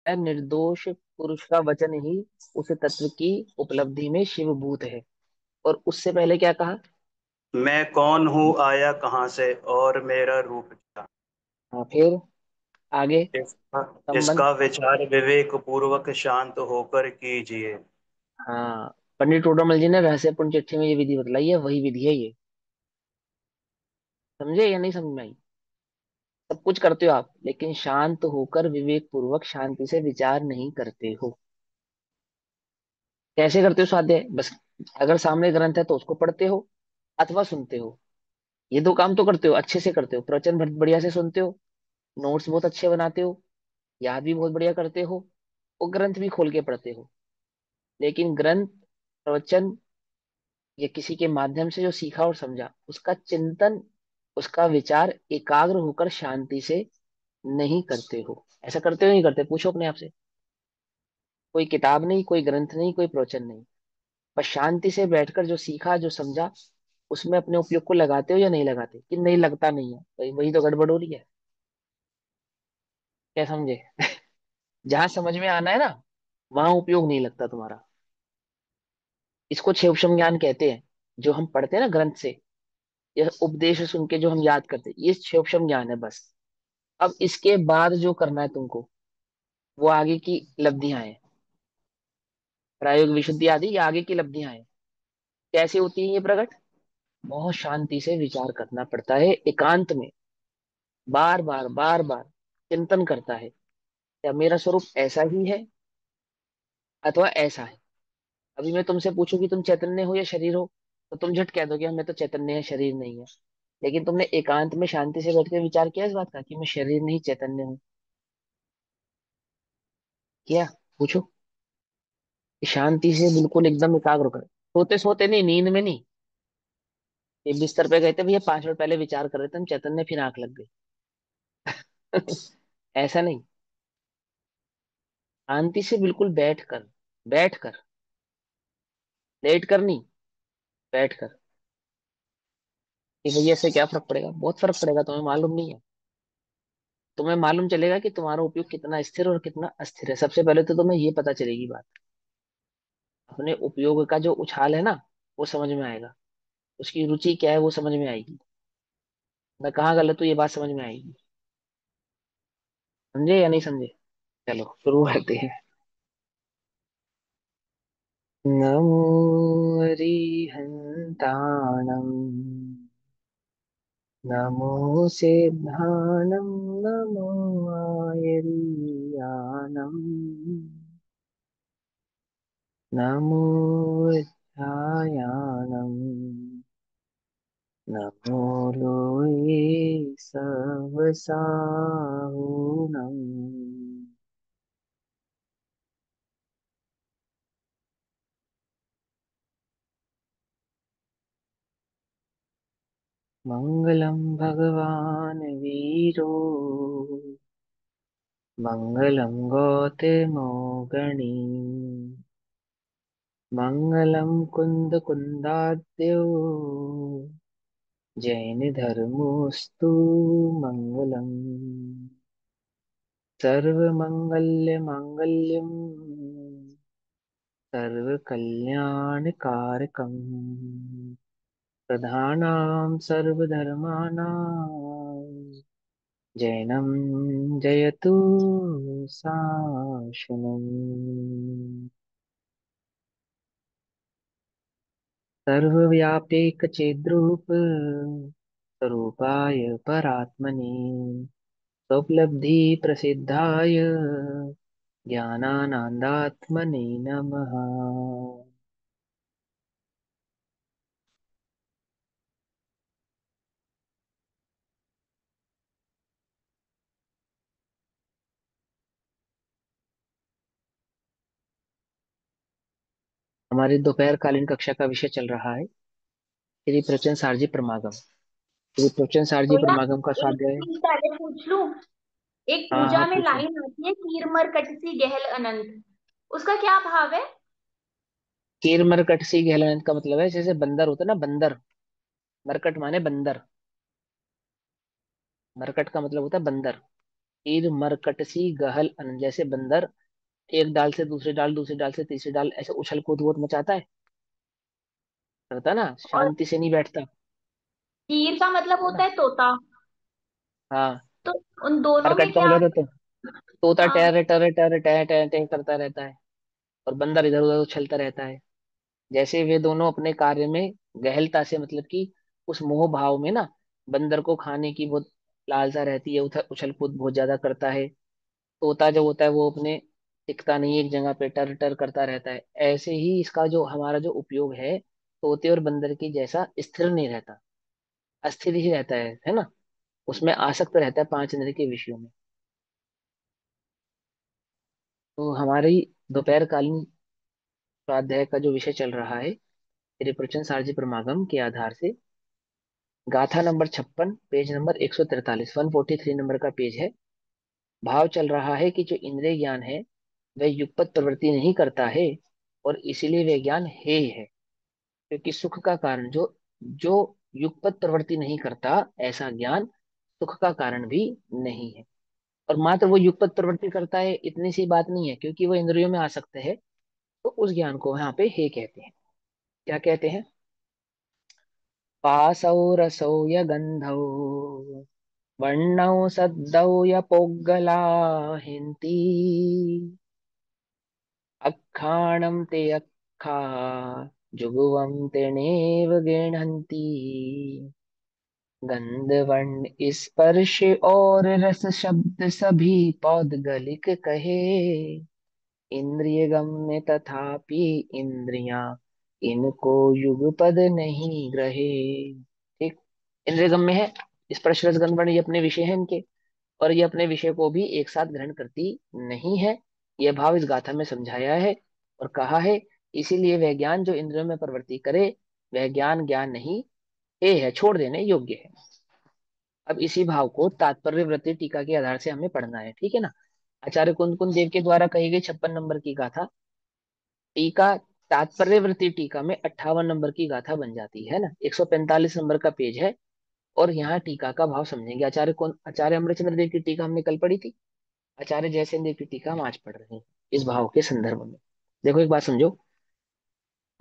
निर्दोष पुरुष का वचन ही उस तत्व की उपलब्धि में शिवभूत है। और उससे पहले क्या कहा? मैं कौन हूँ, आया कहाँ से, और मेरा रूप क्या। हाँ, फिर आगे इसका संबंध। इसका विचार विवेक पूर्वक शांत होकर कीजिए। हाँ, पंडित टोडरमल जी ने रहस्यपूर्ण चिट्ठी में ये विधि बतलाई है, वही विधि है ये। समझे या नहीं समझ में आई? सब कुछ करते हो आप, लेकिन शांत होकर विवेक पूर्वक शांति से विचार नहीं करते हो। कैसे करते हो स्वाध्याय? बस अगर सामने ग्रंथ है तो उसको पढ़ते हो अथवा सुनते हो। ये दो काम तो करते हो, अच्छे से करते हो। प्रवचन बहुत बढ़िया से सुनते हो, नोट्स बहुत अच्छे बनाते हो, याद भी बहुत बढ़िया करते हो, और ग्रंथ भी खोल के पढ़ते हो। लेकिन ग्रंथ, प्रवचन या किसी के माध्यम से जो सीखा और समझा, उसका चिंतन, उसका विचार एकाग्र होकर शांति से नहीं करते हो। ऐसा करते हो नहीं करते? पूछो अपने आप से। कोई किताब नहीं, कोई ग्रंथ नहीं, कोई प्रवचन नहीं, बस शांति से बैठकर जो सीखा जो समझा, उसमें अपने उपयोग को लगाते हो या नहीं लगाते? कि नहीं लगता नहीं है, वही वही तो गड़बड़ हो रही है। क्या समझे? जहां समझ में आना है ना, वहां उपयोग नहीं लगता तुम्हारा। इसको क्षेपशम ज्ञान कहते हैं। जो हम पढ़ते हैं ना ग्रंथ से, यह उपदेश सुन के जो हम याद करते हैं, ये क्षेपशम ज्ञान है बस। अब इसके बाद जो करना है तुमको, वो आगे की लब्धियां हैं। प्रायोगिक विशुद्धि आदि ये आगे की लब्धियां हैं। कैसे होती है ये प्रकट? बहुत शांति से विचार करना पड़ता है, एकांत में, बार बार बार बार चिंतन करता है, क्या मेरा स्वरूप ऐसा ही है अथवा ऐसा है। अभी मैं तुमसे पूछूं कि तुम चैतन्य हो या शरीर हो, तो तुम झट कह दोगे मैं तो चैतन्य है, शरीर नहीं है। लेकिन तुमने एकांत में शांति से बैठ के विचार किया इस बात का कि मैं शरीर नहीं चैतन्य हूँ? क्या? पूछो। कि शांति से बिल्कुल एकदम एकाग्र कर, सोते सोते नहीं, नींद में नहीं। ये बिस्तर पे गए थे भैया, 5 मिनट पहले विचार कर रहे थे हम चैतन्य, फिर आंख लग गई। ऐसा नहीं। शांति से बिल्कुल बैठ कर, बैठ कर, लेट कर नहीं, बैठ कर। कि भैया इससे क्या फर्क पड़ेगा? बहुत फर्क पड़ेगा, तुम्हें मालूम नहीं है। तुम्हें मालूम चलेगा कि तुम्हारा उपयोग कितना स्थिर और कितना अस्थिर है। सबसे पहले तो तुम्हें ये पता चलेगी बात, अपने उपयोग का जो उछाल है ना, वो समझ में आएगा। उसकी रुचि क्या है वो समझ में आएगी। मैं कहाँ गलत हूँ ये बात समझ में आएगी। समझे या नहीं समझे? चलो शुरू करते हैं। नमो अरिहंताणम, नमो सिद्धाणम, नमो आयर्याणम, नमो छायाणम, नमो लोये सवसाहुणम। मंगलम भगवान वीरो, मंगलम गौतमो गणी, मंगलम कुंद कुंदाद्यो, जैन धर्मोस्तु मंगलम। सर्वमंगल्य मांगल्यम, सर्व कल्याण कारकम, प्रधानां सर्वधर्माणां, जैनम जयतु शासनम्। सर्वव्यापैक चेद्रूप, स्वरूपाय परात्मने, स्वोपलब्धि प्रसिद्धाय, ज्ञानानंदात्मने नमः। हमारी दोपहर कालीन कक्षा का विषय चल रहा है श्री प्रवचन सारजी प्रमागम। श्री प्रवचन सारजी तो यार, प्रमागम का एक स्वाध्याय। चीज पहले पूछ लूं। एक हाँ हाँ पूजा में पूछो। लाइन आती है, कीर मरकट सी गहल अनंत, उसका क्या भाव है? कीर मरकट सी गहलोत का मतलब है जैसे बंदर होता है ना, बंदर। मरकट माने बंदर, मरकट का मतलब होता है बंदर। ईद मरकटसी गहल अनंत, जैसे बंदर एक डाल से दूसरी डाल, दूसरी डाल से तीसरी डाल, ऐसे उछल कूद बहुत मचाता है, करता ना, और शांति से नहीं बैठता, ईर का मतलब है होता ना। है तोता। हाँ, तो उन दोनों में मरकट का क्या? मतलब तो तोता हाँ। टर टर टर टर टर टर करता रहता है, और बंदर इधर उधर उछलता रहता है। जैसे वे दोनों अपने कार्य में गहलता से, मतलब कि उस मोह भाव में ना, बंदर को खाने की बहुत लालसा रहती है, उछल कूद बहुत ज्यादा करता है। तोता जो होता है वो अपने टिकता नहीं एक जगह पे, टर टर करता रहता है। ऐसे ही इसका जो हमारा जो उपयोग है, तोते और बंदर की जैसा स्थिर नहीं रहता, अस्थिर ही रहता है ना। उसमें आसक्त रहता है पांच इंद्रिय के विषयों में। तो हमारी दोपहर कालीन स्वाध्याय का जो विषय चल रहा है, त्रिपुरचन सारजी प्रमागम के आधार से, गाथा नंबर 56, पेज नंबर 143, 143 नंबर का पेज है। भाव चल रहा है कि जो इंद्रिय ज्ञान है वह युगपत प्रवृत्ति नहीं करता है, और इसीलिए वह ज्ञान है ही है। क्योंकि सुख का कारण जो जो युगपत प्रवृत्ति नहीं करता, ऐसा ज्ञान सुख का कारण भी नहीं है। और मात्र वो युगपत प्रवृत्ति करता है इतनी सी बात नहीं है, क्योंकि वो इंद्रियों में आसक्त है, तो उस ज्ञान को यहाँ पे हे कहते हैं। क्या कहते हैं? पासौ रसौ य गंधौ वर्णौ सद्दौ य पोग्गलाहिन्ति अक्खाणं ते अक्खा जुगुवं तेनेव गृह्णन्ति। गंध वर्ण स्पर्श और रस शब्द सभी पौद्गलिक कहे, इंद्रिय गम्य तथापि इंद्रियां इनको युगपद नहीं ग्रहे। ठीक, इंद्रिय गम्य है, स्पर्श रस गंध वर्ण ये अपने विषय है इनके, और ये अपने विषय को भी एक साथ ग्रहण करती नहीं है। यह भाव इस गाथा में समझाया है और कहा है, इसीलिए वह ज्ञान जो इंद्रियों में प्रवृत्ति करे, वह ज्ञान ज्ञान नहीं, ये है, छोड़ देने योग्य है। अब इसी भाव को तात्पर्य वृत्ति टीका के आधार से हमें पढ़ना है, ठीक है ना। आचार्य कुंद कुंद देव के द्वारा कही गई 56 नंबर की गाथा, टीका तात्पर्य वृत्ति टीका में 58 नंबर की गाथा बन जाती है ना। 145 नंबर का पेज है, और यहाँ टीका का भाव समझेंगे। आचार्य अमरचंद्र देव की टीका हमने कल पढ़ी थी, आचार्य जयसेन देव की टीका हम आज पढ़ रहे हैं इस भाव के संदर्भ में। देखो एक बात समझो,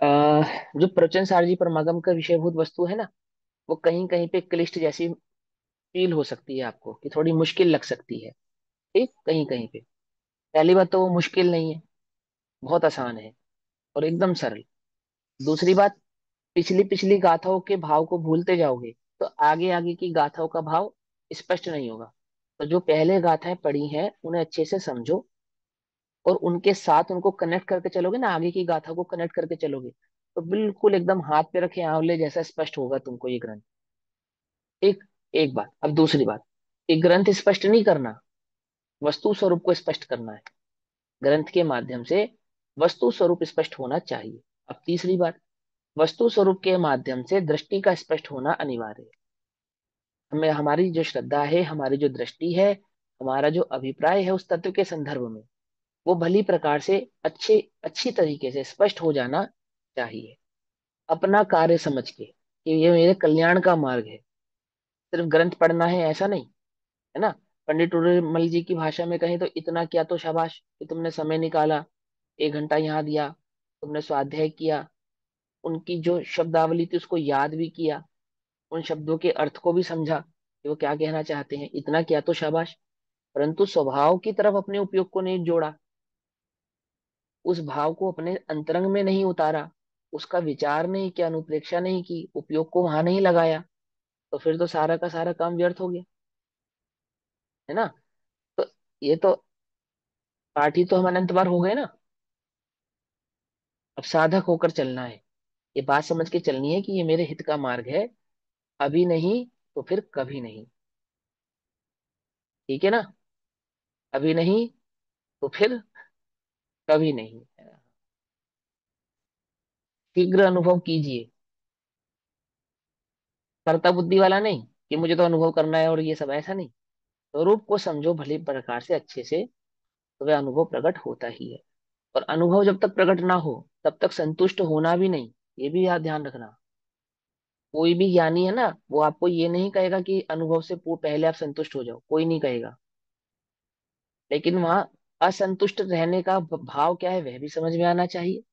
जो प्रवचन सारजी परमागम का विषयभूत वस्तु है ना, वो कहीं कहीं पे क्लिष्ट जैसी फील हो सकती है आपको, कि थोड़ी मुश्किल लग सकती है। ठीक, कहीं कहीं पे। पहली बात तो वो मुश्किल नहीं है, बहुत आसान है और एकदम सरल। दूसरी बात, पिछली पिछली गाथाओं के भाव को भूलते जाओगे तो आगे आगे की गाथाओं का भाव स्पष्ट नहीं होगा। तो जो पहले गाथाएं पढ़ी हैं उन्हें अच्छे से समझो, और उनके साथ उनको कनेक्ट करके चलोगे ना, आगे की गाथा को कनेक्ट करके चलोगे, तो बिल्कुल एकदम हाथ पे रखे आंवले जैसा स्पष्ट होगा तुमको ये ग्रंथ। एक एक बात। अब दूसरी बात, एक ग्रंथ स्पष्ट नहीं करना, वस्तु स्वरूप को स्पष्ट करना है। ग्रंथ के माध्यम से वस्तु स्वरूप स्पष्ट होना चाहिए। अब तीसरी बात, वस्तु स्वरूप के माध्यम से दृष्टि का स्पष्ट होना अनिवार्य है। हमें हमारी जो श्रद्धा है, हमारी जो दृष्टि है, हमारा जो अभिप्राय है उस तत्व के संदर्भ में, वो भली प्रकार से अच्छे अच्छी तरीके से स्पष्ट हो जाना चाहिए। अपना कार्य समझ के कि ये मेरे कल्याण का मार्ग है, सिर्फ ग्रंथ पढ़ना है ऐसा नहीं, है ना। पंडित टूडरमल जी की भाषा में कहें तो इतना किया तो शाबाश कि तुमने समय निकाला, 1 घंटा यहाँ दिया, तुमने स्वाध्याय किया, उनकी जो शब्दावली थी उसको याद भी किया, उन शब्दों के अर्थ को भी समझा कि वो क्या कहना चाहते हैं, इतना किया तो शाबाश। परंतु स्वभाव की तरफ अपने उपयोग को नहीं जोड़ा, उस भाव को अपने अंतरंग में नहीं उतारा, उसका विचार नहीं किया, अनुप्रेक्षा नहीं की, उपयोग को वहां नहीं लगाया, तो फिर तो सारा का सारा काम व्यर्थ हो गया, है ना। तो ये तो पाठ ही तो हम अनंत बार हो गए ना। अब साधक होकर चलना है, ये बात समझ के चलनी है कि ये मेरे हित का मार्ग है, अभी नहीं तो फिर कभी नहीं। ठीक है ना, अभी नहीं तो फिर कभी नहीं। शीघ्र अनुभव कीजिए, कर्ता बुद्धि वाला नहीं कि मुझे तो अनुभव करना है और ये सब, ऐसा नहीं। स्वरूप को समझो भली प्रकार से अच्छे से, तो वह अनुभव प्रकट होता ही है। और अनुभव जब तक प्रकट ना हो तब तक संतुष्ट होना भी नहीं, ये भी याद ध्यान रखना। कोई भी ज्ञानी है ना, वो आपको ये नहीं कहेगा कि अनुभव से पहले आप संतुष्ट हो जाओ, कोई नहीं कहेगा। लेकिन वहां असंतुष्ट रहने का भाव क्या है वह भी समझ में आना चाहिए,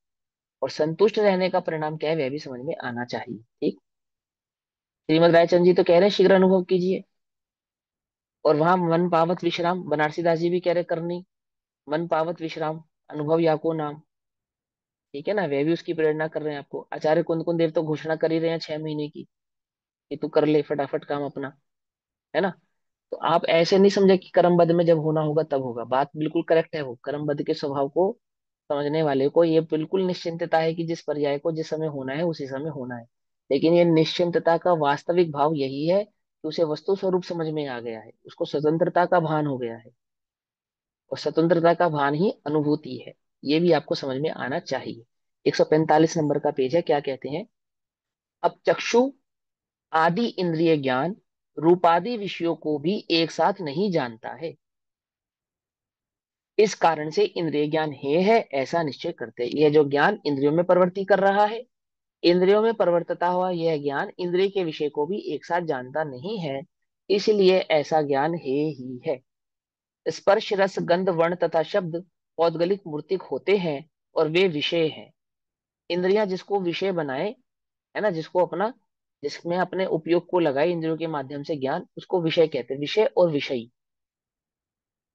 और संतुष्ट रहने का परिणाम क्या है वह भी समझ में आना चाहिए। ठीक। श्रीमद रायचंद जी तो कह रहे हैं शीघ्र अनुभव कीजिए, और वहां मन पावत विश्राम बनारसी दास जी भी कह रहे करनी, मन पावत विश्राम अनुभव या को नाम। ठीक है ना, वे भी उसकी प्रेरणा कर रहे हैं आपको। आचार्य कुंद कुंद देव तो घोषणा कर ही रहे हैं 6 महीने की, कि तू कर ले फटाफट काम अपना, है ना। तो आप ऐसे नहीं समझे कि कर्मबद्ध में जब होना होगा तब होगा, बात बिल्कुल करेक्ट है। वो कर्मबद्ध के स्वभाव को समझने वाले को ये बिल्कुल निश्चिंतता है कि जिस पर्याय को जिस समय होना है उसी समय होना है। लेकिन ये निश्चिंतता का वास्तविक भाव यही है कि उसे वस्तु स्वरूप समझ में आ गया है, उसको स्वतंत्रता का भान हो गया है, और स्वतंत्रता का भान ही अनुभूति है। ये भी आपको समझ में आना चाहिए। 145 नंबर का पेज है, क्या कहते हैं। अब चक्षु आदि इंद्रिय ज्ञान रूपादि विषयों को भी एक साथ नहीं जानता है, इस कारण से इंद्रिय ज्ञान हे है ऐसा निश्चय करते हैं। यह जो ज्ञान इंद्रियों में प्रवृत्ति कर रहा है, इंद्रियों में परिवर्तता हुआ यह ज्ञान इंद्रिय के विषय को भी एक साथ जानता नहीं है, इसलिए ऐसा ज्ञान हे ही है। स्पर्श रस गंध वर्ण तथा शब्द पौद्गलिक मूर्तिक होते हैं और वे विषय हैं। इंद्रियां जिसको विषय बनाए, है ना, जिसको अपना, जिसमें अपने उपयोग को लगाए इंद्रियों के माध्यम से ज्ञान, उसको विषय कहते हैं। विषय और विषयी,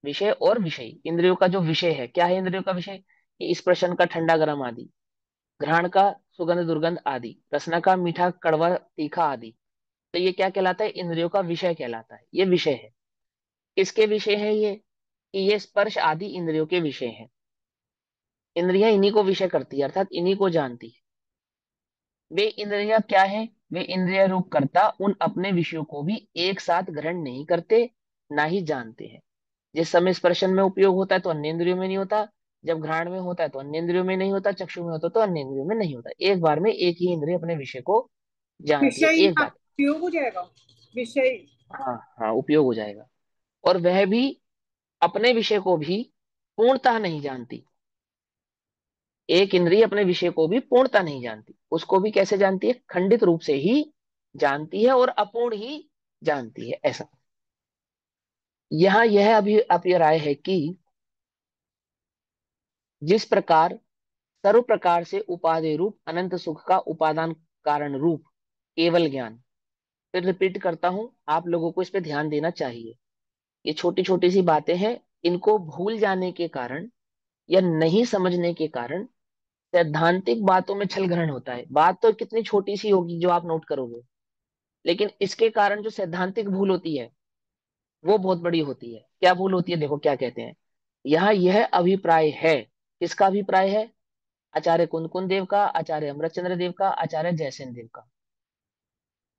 विषय और विषयी, इंद्रियों का जो विषय है, क्या है इंद्रियों का विषय, कि स्पर्शन का ठंडा गर्म आदि, घ्राण का सुगंध दुर्गंध आदि, रसना का मीठा कड़वा तीखा आदि। तो ये क्या कहलाता है, इंद्रियों का विषय कहलाता है, ये विषय है। किसके विषय है ये, कि ये स्पर्श आदि इंद्रियों के विषय हैं। इंद्रियां इन्हीं को विषय करती है, अर्थात इन्हीं को जानती है। वे इंद्रियां क्या है, वे इंद्रिय रूप कर्ता उन अपने विषयों को भी एक साथ ग्रहण नहीं करते, ना ही जानते हैं। जिस समय स्पर्शन में उपयोग होता है तो अन्य इंद्रियों में नहीं होता, जब घ्राण में होता है तो अन्य इंद्रियों में नहीं होता, चक्षु में होता है तो अन्य इंद्रियों में नहीं होता। एक बार में एक ही इंद्रिय अपने विषय को जानती है, विषय एक यहाँ बात। उपयोग हो जाएगा। विषय। हाँ हाँ, उपयोग हो जाएगा। और वह भी अपने विषय को भी पूर्णतः नहीं जानती। एक इंद्रिय अपने विषय को भी पूर्णतः नहीं जानती, उसको भी कैसे जानती है, खंडित रूप से ही जानती है और अपूर्ण ही जानती है, ऐसा। यहाँ यह अभी अभिप्राय है कि जिस प्रकार सर्व प्रकार से उपादेय रूप अनंत सुख का उपादान कारण रूप केवल ज्ञान, फिर रिपीट करता हूं, आप लोगों को इस पे ध्यान देना चाहिए। ये छोटी छोटी सी बातें हैं, इनको भूल जाने के कारण या नहीं समझने के कारण सैद्धांतिक बातों में छल ग्रहण होता है। बात तो कितनी छोटी सी होगी जो आप नोट करोगे, लेकिन इसके कारण जो सैद्धांतिक भूल होती है वो बहुत बड़ी होती है। क्या भूल होती है, देखो क्या कहते हैं। यहाँ यह अभिप्राय है, किसका अभिप्राय है, आचार्य कुंद कुंद देव का, आचार्य अमृतचंद्र देव का, आचार्य जयसेन देव का।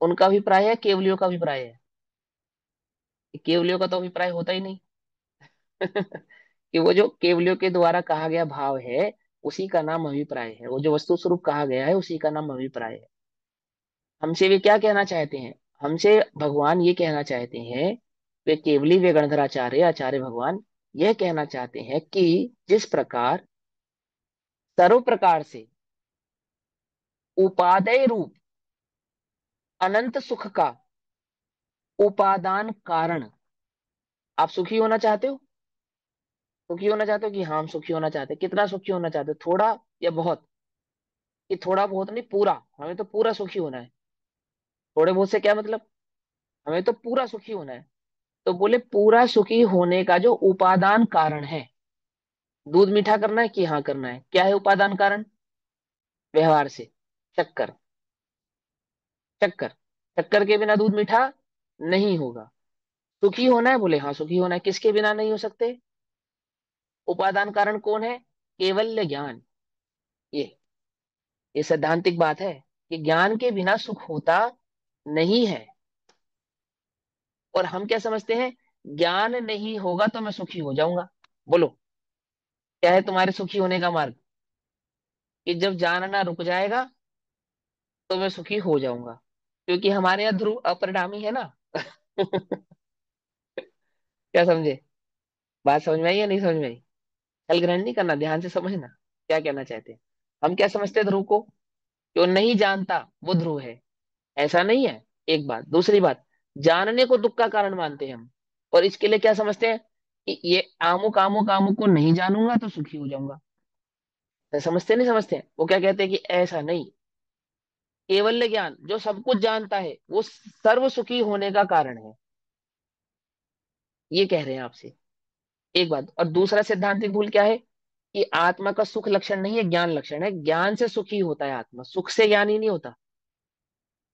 उनका अभिप्राय है, केवलियों का अभिप्राय है। केवलियों का तो अभिप्राय होता ही नहीं। कि वो जो केवलियों के द्वारा कहा गया भाव है उसी का नाम अभिप्राय है, वो जो वस्तु स्वरूप कहा गया है उसी का नाम अभिप्राय है। हमसे वे क्या कहना चाहते हैं, हमसे भगवान ये कहना चाहते हैं, वे केवली वे गणधराचार्य आचार्य भगवान यह कहना चाहते हैं कि जिस प्रकार सर्व प्रकार से उपादेय रूप अनंत सुख का उपादान कारण, आप सुखी होना चाहते हो, सुखी होना चाहते हो कि हाँ हम सुखी होना चाहते हैं, कितना सुखी होना चाहते हो, थोड़ा या बहुत, कि थोड़ा बहुत नहीं पूरा, हमें तो पूरा सुखी होना है। थोड़े बहुत से क्या मतलब, हमें तो पूरा सुखी होना है। तो बोले पूरा सुखी होने का जो उपादान कारण है, दूध मीठा करना है कि हाँ करना है, क्या है उपादान कारण, व्यवहार से, शक्कर, शक्कर, शक्कर के बिना दूध मीठा नहीं होगा। सुखी होना है, बोले हाँ सुखी होना है, किसके बिना नहीं हो सकते, उपादान कारण कौन है, केवल ज्ञान। ये ये सैद्धांतिक बात है कि ज्ञान के बिना सुख होता नहीं है। और हम क्या समझते हैं, ज्ञान नहीं होगा तो मैं सुखी हो जाऊंगा। बोलो क्या है तुम्हारे सुखी होने का मार्ग, कि जब जानना रुक जाएगा तो मैं सुखी हो जाऊंगा, क्योंकि हमारे यहाँ ध्रुव अपरिणामी है ना। क्या समझे, बात समझ में आई या नहीं समझ में आई। छल ग्रहण नहीं करना, ध्यान से समझना क्या कहना चाहते हैं। हम क्या समझते हैं ध्रुव को, जो नहीं जानता वो ध्रुव है, ऐसा नहीं है। एक बात, दूसरी बात, जानने को दुख का कारण मानते हैं हम, और इसके लिए क्या समझते हैं, कि ये आमुक आमुक आमुक को नहीं जानूंगा तो सुखी हो जाऊंगा। तो समझते नहीं समझते हैं? वो क्या कहते हैं कि ऐसा नहीं, केवल ज्ञान जो सब कुछ जानता है वो सर्व सुखी होने का कारण है, ये कह रहे हैं आपसे। एक बात। और दूसरा सैद्धांतिक भूल क्या है, कि आत्मा का सुख लक्षण नहीं है, ज्ञान लक्षण है। ज्ञान से सुखी होता है आत्मा, सुख से ज्ञानी नहीं होता।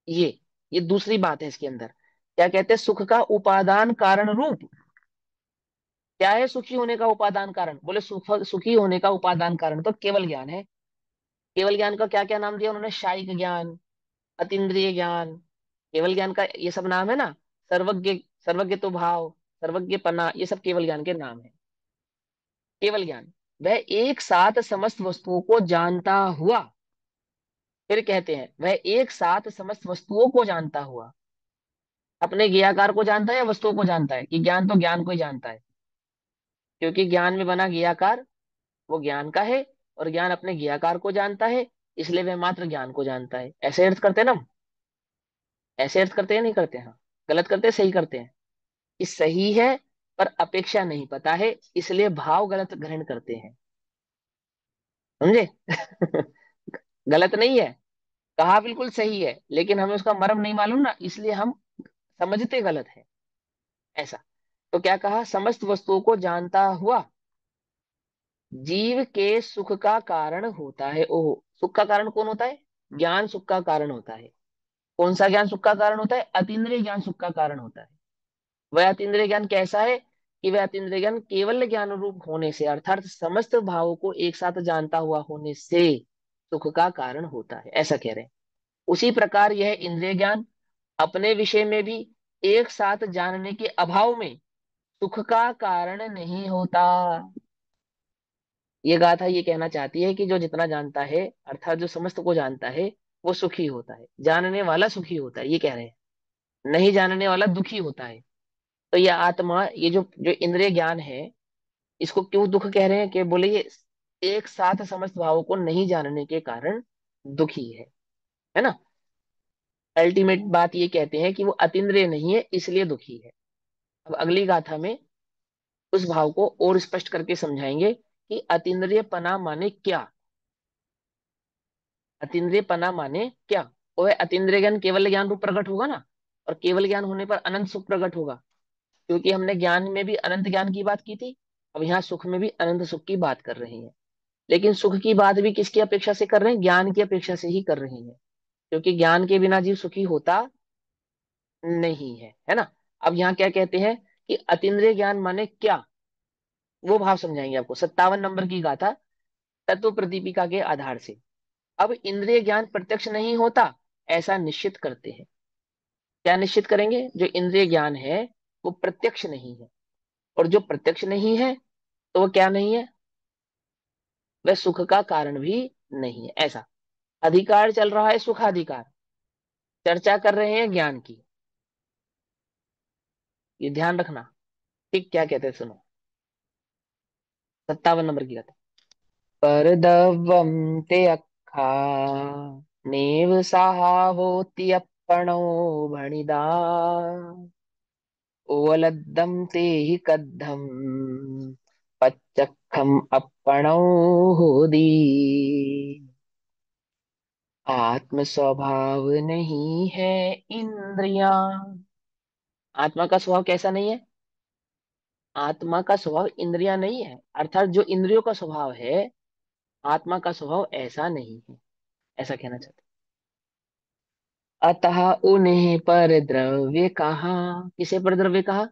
ये ये दूसरी बात है इसके अंदर। क्या कहते हैं, सुख का उपादान कारण रूप क्या है, सुखी होने का उपादान कारण? बोले सुख, सुखी होने का उपादान कारण तो केवल ज्ञान है। केवल ज्ञान का क्या क्या नाम दिया उन्होंने? शायिक ज्ञान, अतीन्द्रिय ज्ञान, केवल ज्ञान का ये सब नाम है ना। सर्वज्ञ, सर्वज्ञ तो भाव, सर्वज्ञ पन्ना, ये सब केवल ज्ञान के नाम है। केवल ज्ञान वह एक साथ समस्त वस्तुओं को जानता हुआ, फिर कहते हैं वह एक साथ समस्त वस्तुओं को जानता हुआ। अपने ज्ञाकार को जानता है या वस्तुओं को जानता है? कि ज्ञान तो ज्ञान को ही जानता है, क्योंकि ज्ञान में बना ज्ञाकार वो ज्ञान का है, और ज्ञान अपने ज्ञाकार को जानता है, इसलिए वह मात्र ज्ञान को जानता है। ऐसे अर्थ करते हैं ना हम? ऐसे अर्थ करते हैं नहीं करते हैं? हाँ। गलत करते हैं सही करते हैं? कि सही है पर अपेक्षा नहीं पता है, इसलिए भाव गलत ग्रहण करते हैं। समझे? गलत नहीं है, कहा बिल्कुल सही है, लेकिन हमें उसका मर्म नहीं मालूम ना, इसलिए हम समझते गलत है। ऐसा। तो क्या कहा, समस्त वस्तुओं को जानता हुआ जीव के सुख का कारण होता है। ओह, सुख का कारण कौन होता है? ज्ञान सुख का कारण होता है। कौन सा ज्ञान सुख का कारण होता है? अतीन्द्रिय ज्ञान सुख का कारण होता है। वह अतीन्द्रिय ज्ञान कैसा है? कि वह अतीन्द्रिय ज्ञान केवल ज्ञान रूप होने से, अर्थात समस्त भावों को एक साथ जानता हुआ होने से सुख का कारण होता है, ऐसा कह रहे हैं। उसी प्रकार यह इंद्रिय ज्ञान अपने विषय में भी एक साथ जानने के अभाव में सुख का कारण नहीं होता। ये गाथा ये कहना चाहती है कि जो जितना जानता है, अर्थात जो समस्त को जानता है, वो सुखी होता है। जानने वाला सुखी होता है, ये कह रहे हैं। नहीं जानने वाला दुखी होता है। तो ये आत्मा, ये जो जो इंद्रिय ज्ञान है, इसको क्यों दुख कह रहे हैं? कि बोले ये एक साथ समस्त भावों को नहीं जानने के कारण दुखी है ना। अल्टीमेट बात ये कहते हैं कि वो अतीन्द्रिय नहीं है, इसलिए दुखी है। अब अगली गाथा में उस भाव को और स्पष्ट करके समझाएंगे कि अतीन्द्रिय पना माने क्या। अतीन्द्रिय पना माने क्या? वो है अतीन्द्रिय ज्ञान केवल ज्ञान रूप प्रकट होगा ना, और केवल ज्ञान होने पर अनंत सुख प्रकट होगा। क्योंकि हमने ज्ञान में भी अनंत ज्ञान की बात की थी, अब यहाँ सुख में भी अनंत सुख की बात कर रहे हैं। लेकिन सुख की बात भी किसकी अपेक्षा से कर रहे हैं? ज्ञान की अपेक्षा से ही कर रहे हैं, क्योंकि ज्ञान के बिना जीव सुखी होता नहीं है ना। अब यहाँ क्या कहते हैं कि अतीन्द्रिय ज्ञान माने क्या, वो भाव समझाएंगे आपको 57 नंबर की गाथा, तत्व प्रदीपिका के आधार से। अब इंद्रिय ज्ञान प्रत्यक्ष नहीं होता, ऐसा निश्चित करते हैं। क्या निश्चित करेंगे? जो इंद्रिय ज्ञान है वो प्रत्यक्ष नहीं है, और जो प्रत्यक्ष नहीं है तो वो क्या नहीं है? वह सुख का कारण भी नहीं है। ऐसा अधिकार चल रहा है, सुखाधिकार, चर्चा कर रहे हैं ज्ञान की, ये ध्यान रखना। ठीक, क्या कहते हैं सुनो, 57 नंबर की कथा। परदवम ते अखा नेव सहावोत्यप्पणो भणिदा ओवलद्दम ते हि कद्धम पच्चखम अपणो होदी। आत्म स्वभाव नहीं है इंद्रियां। आत्मा का स्वभाव कैसा नहीं है? आत्मा का स्वभाव इंद्रियां नहीं है, अर्थात जो इंद्रियों का स्वभाव है, आत्मा का स्वभाव ऐसा नहीं है, ऐसा कहना चाहते हैं। अतः उन्हें पर द्रव्य कहा। किसे पर द्रव्य कहा?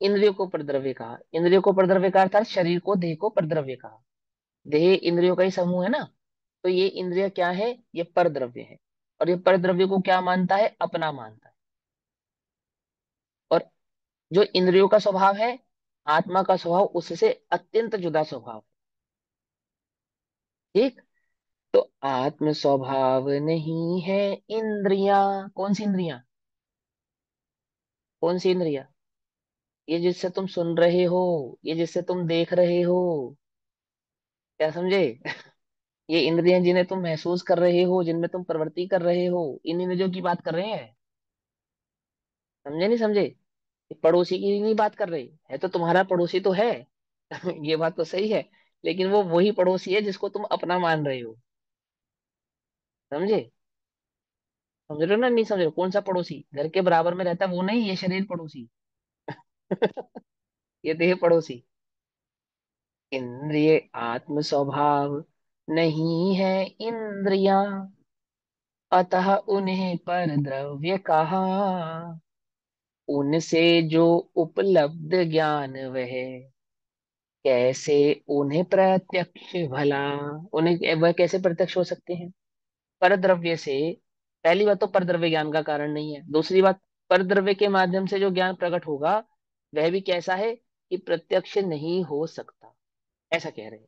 इंद्रियों को पर द्रव्य कहा। इंद्रियों को पर द्रव्य कहा अर्थात शरीर को, देह को पर द्रव्य कहा। देह इंद्रियों का ही समूह है ना। तो ये इंद्रिय क्या है? ये पर द्रव्य है। और ये पर द्रव्य को क्या मानता है? अपना मानता है। और जो इंद्रियों का स्वभाव है, आत्मा का स्वभाव उससे अत्यंत जुदा स्वभाव है। ठीक। तो आत्म स्वभाव नहीं है इंद्रियां। कौन सी इंद्रियां? कौन सी इंद्रियां? ये जिससे तुम सुन रहे हो, ये जिससे तुम देख रहे हो, क्या समझे? ये इंद्रियां जिन्हें तुम महसूस कर रहे हो, जिनमें तुम प्रवृत्ति कर रहे हो, इन इंद्रियों की बात कर रहे हैं। समझे नहीं समझे? पड़ोसी की नहीं बात कर रही है, तो तुम्हारा पड़ोसी तो है। ये बात तो सही है, लेकिन वो वही पड़ोसी है जिसको तुम अपना मान रहे हो। समझे? समझ रहे हो ना? नहीं समझ रहे हो? कौन सा पड़ोसी घर के बराबर में रहता है वो नहीं, ये शरीर पड़ोसी। ये देह पड़ोसी। इंद्रिय आत्म स्वभाव नहीं है इंद्रियां, अतः उन्हें पर द्रव्य कहा। उनसे जो उपलब्ध ज्ञान वह कैसे उन्हें प्रत्यक्ष भला। उन्हें वह कैसे प्रत्यक्ष हो सकते हैं? परद्रव्य से। पहली बात तो परद्रव्य ज्ञान का कारण नहीं है। दूसरी बात, परद्रव्य के माध्यम से जो ज्ञान प्रकट होगा वह भी कैसा है कि प्रत्यक्ष नहीं हो सकता। ऐसा कह रहे हैं।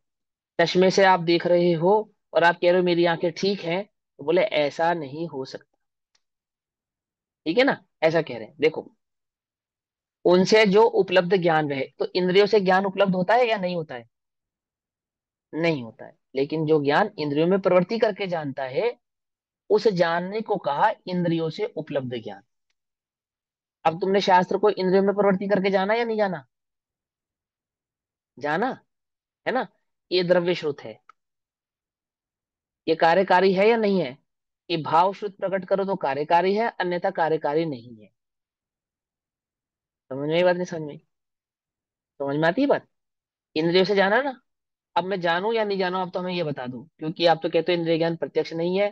चश्मे से आप देख रहे हो और आप कह रहे हो मेरी आंखें ठीक हैं, तो बोले ऐसा नहीं हो सकता। ठीक है ना? ऐसा कह रहे हैं। देखो, उनसे जो उपलब्ध ज्ञान रहे, तो इंद्रियों से ज्ञान उपलब्ध होता है या नहीं होता है? नहीं होता है। लेकिन जो ज्ञान इंद्रियों में प्रवृत्ति करके जानता है, उस जानने को कहा इंद्रियों से उपलब्ध ज्ञान। अब तुमने शास्त्र को इंद्रियों में प्रवृत्ति करके जाना या नहीं जाना? जाना है ना? ये द्रव्य श्रुत है। ये कार्यकारी है या नहीं है? ये भाव श्रुत प्रकट करो तो कार्यकारी है, अन्यथा कार्यकारी नहीं है। समझ में आई बात नहीं समझ में आई? समझ में आती है बात? इंद्रियों से जाना ना। अब मैं जानूं या नहीं जानूं, अब तो हमें ये बता दूं, क्योंकि आप तो कहते हो इंद्रिय ज्ञान प्रत्यक्ष नहीं है,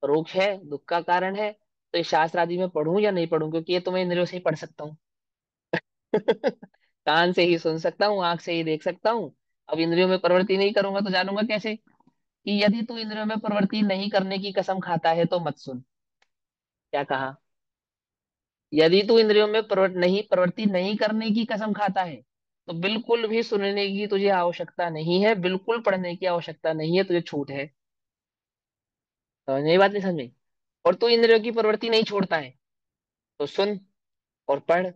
परोक्ष है, दुख का कारण है। तो ये शास्त्र आदि में पढ़ूं या नहीं पढ़ूं? क्योंकि ये तो मैं इंद्रियों से ही पढ़ सकता हूँ। कान से ही सुन सकता हूँ, आंख से ही देख सकता हूँ। अब इंद्रियों में प्रवृत्ति नहीं करूंगा तो जानूंगा कैसे? कि यदि तू इंद्रियों में प्रवृत्ति नहीं करने की कसम खाता है तो मत सुन। क्या कहा? यदि तू इंद्रियों में प्रवृत्ति नहीं करने की कसम खाता है, तो बिल्कुल भी सुनने की तुझे आवश्यकता नहीं है, बिल्कुल पढ़ने की आवश्यकता नहीं है, तुझे छूट है। समझ में? ये बात नहीं समझ में? और तू इंद्रियों की प्रवृत्ति नहीं छोड़ता है, तो सुन और पढ़।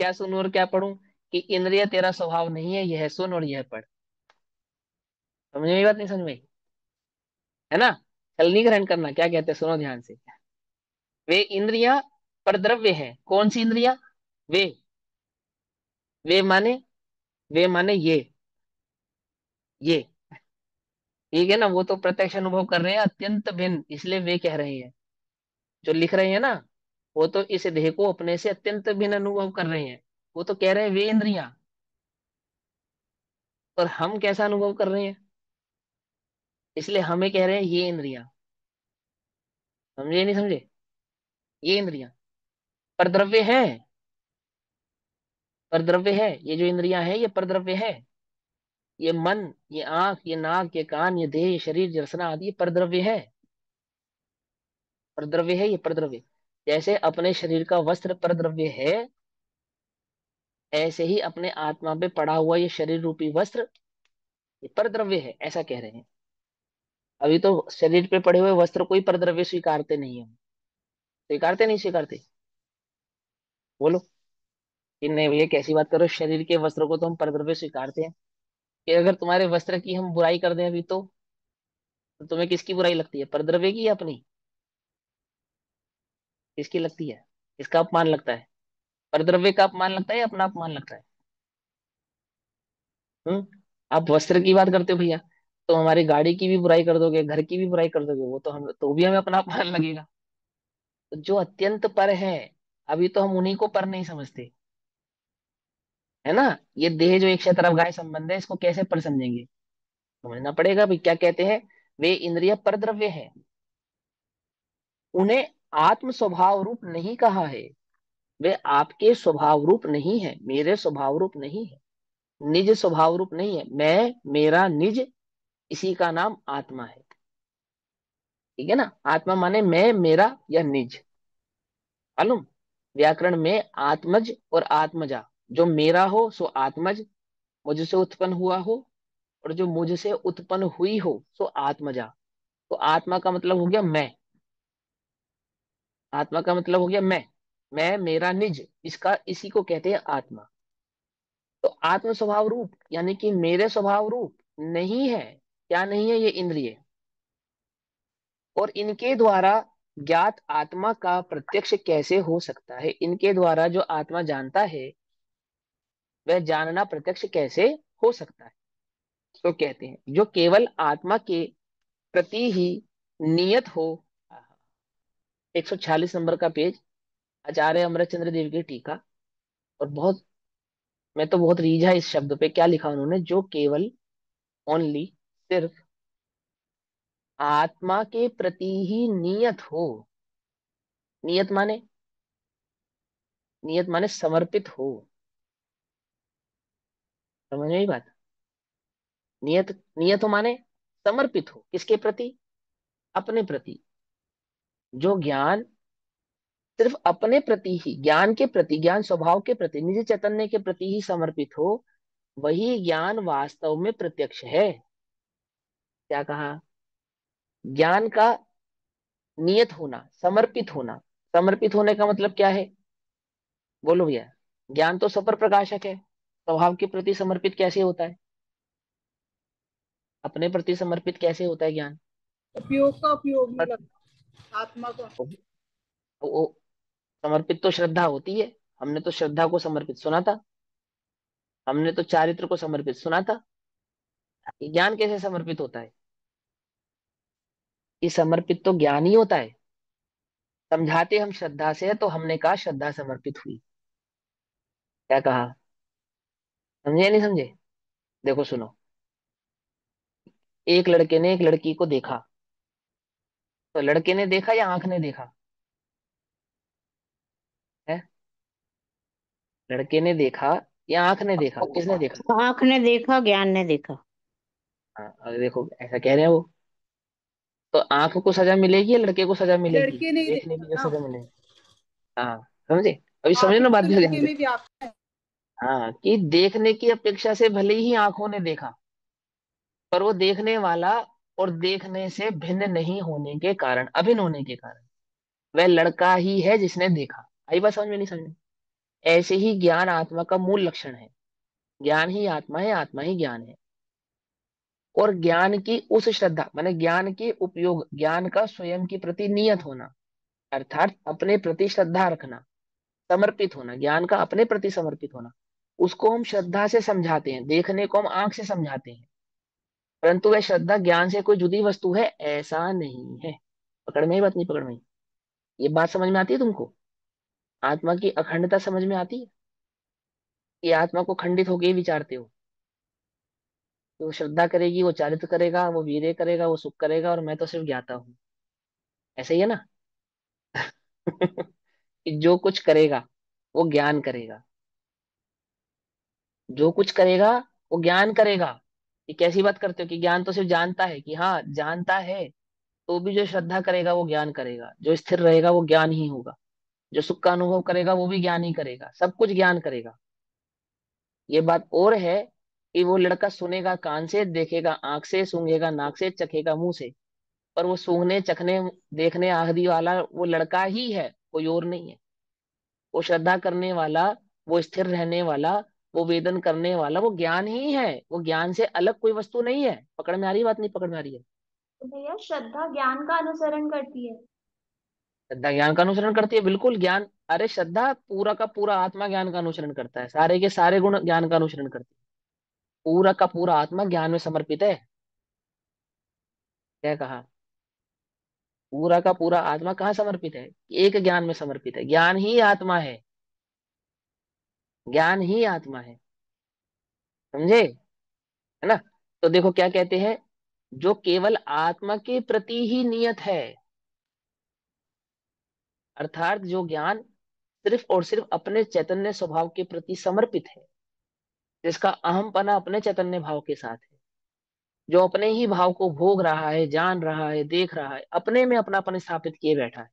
क्या सुनूं और क्या पढ़ूं? कि इंद्रिय तेरा स्वभाव नहीं है, यह सुन और यह पढ़। समझ में? ये बात नहीं समझ में? है ना? छलनी ग्रहण करना क्या कहते हैं, सुनो ध्यान से। वे इंद्रियां परद्रव्य है। कौन सी इंद्रियां? वे। वे माने, वे माने ये। ठीक है ना? वो तो प्रत्यक्ष अनुभव कर रहे हैं अत्यंत भिन्न, इसलिए वे कह रहे हैं। जो लिख रहे हैं ना, वो तो इस देह को अपने से अत्यंत भिन्न अनुभव कर रहे हैं। वो तो कह रहे हैं वे इंद्रियां। और हम कैसा अनुभव कर रहे हैं, इसलिए हमें कह रहे हैं ये इंद्रियां। समझे नहीं समझे? ये इंद्रियां परद्रव्य है। परद्रव्य है, ये जो इंद्रियां हैं ये परद्रव्य है। ये मन, ये आंख, ये नाक, ये कान, ये देह, ये शरीर, ये रसना आदि ये परद्रव्य है। परद्रव्य है ये, परद्रव्य। जैसे अपने शरीर का वस्त्र परद्रव्य है, ऐसे ही अपने आत्मा पे पड़ा हुआ ये शरीर रूपी वस्त्र ये परद्रव्य है, ऐसा कह रहे हैं। अभी तो शरीर पे पड़े हुए वस्त्र को ही परद्रव्य स्वीकारते नहीं हम। स्वीकारते नहीं स्वीकारते? बोलो कि नहीं भैया कैसी बात करो, शरीर के वस्त्र को तो हम परद्रव्य स्वीकारते हैं। कि अगर तुम्हारे वस्त्र की हम बुराई कर दें अभी तो तुम्हें किसकी बुराई लगती है, परद्रव्य की या अपनी? किसकी लगती है? किसका अपमान लगता है? परद्रव्य का अपमान लगता है या अपना अपमान लगता है? हम्म? आप वस्त्र की बात करते हो भैया, तो हमारी गाड़ी की भी बुराई कर दोगे, घर की भी बुराई कर दोगे, वो तो हम तो भी हमें अपना अपमान लगेगा। तो जो अत्यंत पर है, अभी तो हम उन्हीं को पर नहीं समझते। है ना? ये देह जो एक तरफ गाय संबंध है, इसको कैसे पर समझेंगे? समझना पड़ेगा भाई क्या कहते हैं। वे इंद्रिय परद्रव्य है, उन्हें आत्म स्वभाव रूप नहीं कहा है। वे आपके स्वभाव रूप नहीं है, मेरे स्वभाव रूप नहीं है, निज स्वभाव रूप नहीं है। मैं, मेरा, निज, इसी का नाम आत्मा है। ठीक है ना? आत्मा माने मैं, मेरा या निज। मालूम? व्याकरण में आत्मज और आत्मजा, जो मेरा हो सो आत्मज, मुझसे उत्पन्न हुआ हो, और जो मुझसे उत्पन्न हुई हो सो आत्मजा। तो आत्मा का मतलब हो गया मैं। आत्मा का मतलब हो गया मैं, मेरा, निज, इसका इसी को कहते हैं आत्मा। तो आत्म स्वभाव रूप यानी कि मेरे स्वभाव रूप नहीं है। क्या नहीं है? ये इंद्रिय। और इनके द्वारा ज्ञात आत्मा का प्रत्यक्ष कैसे हो सकता है? इनके द्वारा जो आत्मा जानता है वह जानना प्रत्यक्ष कैसे हो सकता है? तो कहते हैं जो केवल आत्मा के प्रति ही नियत हो। 146 नंबर का पेज, आचार्य अमरचंद्र देव की टीका। और बहुत, मैं तो बहुत रीझा इस शब्द पे, क्या लिखा उन्होंने, जो केवल, ओनली, सिर्फ आत्मा के प्रति ही नियत हो। नियत माने, नियत माने समर्पित हो। समझ में आई बात? नियत, नियत हो माने समर्पित हो, किसके प्रति? अपने प्रति। जो ज्ञान सिर्फ अपने प्रति ही, ज्ञान के प्रति, ज्ञान स्वभाव के प्रति, निज चैतन्य के प्रति ही समर्पित हो, वही ज्ञान वास्तव में प्रत्यक्ष है। क्या कहा? ज्ञान का नियत होना, समर्पित होना। समर्पित होने का मतलब क्या है? बोलो भैया। ज्ञान तो सपर प्रकाशक है, स्वभाव के प्रति समर्पित कैसे होता है? अपने प्रति समर्पित कैसे होता है ज्ञान? उपयोग का उपयोग नहीं पर लगता आत्मा को। वो समर्पित तो श्रद्धा होती है। हमने तो श्रद्धा को समर्पित सुना था, हमने तो चारित्र को समर्पित सुना था। ये ज्ञान कैसे समर्पित होता है? ये समर्पित तो ज्ञान ही होता है। समझाते हम श्रद्धा से है, तो हमने कहा श्रद्धा समर्पित हुई। क्या कहा? समझे या नहीं समझे? देखो सुनो, एक लड़के ने एक लड़की को देखा, तो लड़के ने देखा या आंख ने देखा? है, लड़के ने देखा या आंख ने देखा, किसने देखा? आंख ने देखा, ज्ञान ने देखा। हाँ, अरे देखो ऐसा कह रहे हैं वो। तो आंख को सजा मिलेगी या लड़के को सजा मिलेगी? लड़के नहीं देखने की जो देखा ना, सजा मिलेगी। हाँ, समझे? अभी समझे ना आत्मा बात तो ध्यान लड़के से। में व्याप्त है। हाँ, कि देखने की अपेक्षा से भले ही आंखों ने देखा, पर वो देखने वाला और देखने से भिन्न नहीं होने के कारण, अभिन्न होने के कारण, वह लड़का ही है जिसने देखा। आई बात समझ में? नहीं समझ में? ऐसे ही ज्ञान आत्मा का मूल लक्षण है। ज्ञान ही आत्मा है, आत्मा ही ज्ञान है। और ज्ञान की उस श्रद्धा माने ज्ञान के उपयोग, ज्ञान का स्वयं के प्रति नियत होना, अर्थात अपने प्रति श्रद्धा रखना, समर्पित होना, ज्ञान का अपने प्रति समर्पित होना, उसको हम श्रद्धा से समझाते हैं। देखने को हम आंख से समझाते हैं, परंतु वह श्रद्धा ज्ञान से कोई जुदी वस्तु है ऐसा नहीं है। पकड़ में ही बात? नहीं पकड़ में? ये बात समझ में आती है तुमको? आत्मा की अखंडता समझ में आती है? कि आत्मा को खंडित होके ही विचारते हो? कि वो श्रद्धा करेगी, वो चारित्र करेगा, वो वीर्य करेगा, वो सुख करेगा, और मैं तो सिर्फ ज्ञाता हूँ। ऐसे ही है ना? कि जो कुछ करेगा वो ज्ञान करेगा, जो कुछ करेगा वो ज्ञान करेगा। ये कैसी बात करते हो कि ज्ञान तो सिर्फ जानता है? कि हाँ जानता है, तो भी जो श्रद्धा करेगा वो ज्ञान करेगा, जो स्थिर रहेगा वो ज्ञान ही होगा, जो सुख का अनुभव करेगा वो भी ज्ञान ही करेगा, सब कुछ ज्ञान करेगा। ये बात और है कि वो लड़का सुनेगा कान से, देखेगा आंख से, सूंघेगा नाक से, चखेगा मुंह से, पर वो सूंघने, चखने, देखने आदि वाला वो लड़का ही है, कोई और नहीं है। वो श्रद्धा करने वाला, वो स्थिर रहने वाला, वो वेदन करने वाला, वो ज्ञान ही है। वो ज्ञान से अलग कोई वस्तु नहीं है। पकड़ में आ रही है बात? नहीं पकड़ में आ रही है? तो भैया श्रद्धा ज्ञान का अनुसरण करती है। श्रद्धा ज्ञान का अनुसरण करती है, बिल्कुल। ज्ञान, अरे श्रद्धा पूरा का पूरा आत्मा ज्ञान का अनुसरण करता है, सारे के सारे गुण ज्ञान का अनुसरण करती है। पूरा का पूरा आत्मा ज्ञान में समर्पित है। क्या कहा? पूरा का पूरा आत्मा कहाँ समर्पित है? एक ज्ञान में समर्पित है। ज्ञान ही आत्मा है, ज्ञान ही आत्मा है। समझे? है ना? तो देखो क्या कहते हैं, जो केवल आत्मा के प्रति ही नियत है, अर्थात जो ज्ञान सिर्फ और सिर्फ अपने चैतन्य स्वभाव के प्रति समर्पित है, जिसका अहमपना अपने चैतन्य भाव के साथ है, जो अपने ही भाव को भोग रहा है, जान रहा है, देख रहा है, अपने में अपनापन स्थापित किए बैठा है,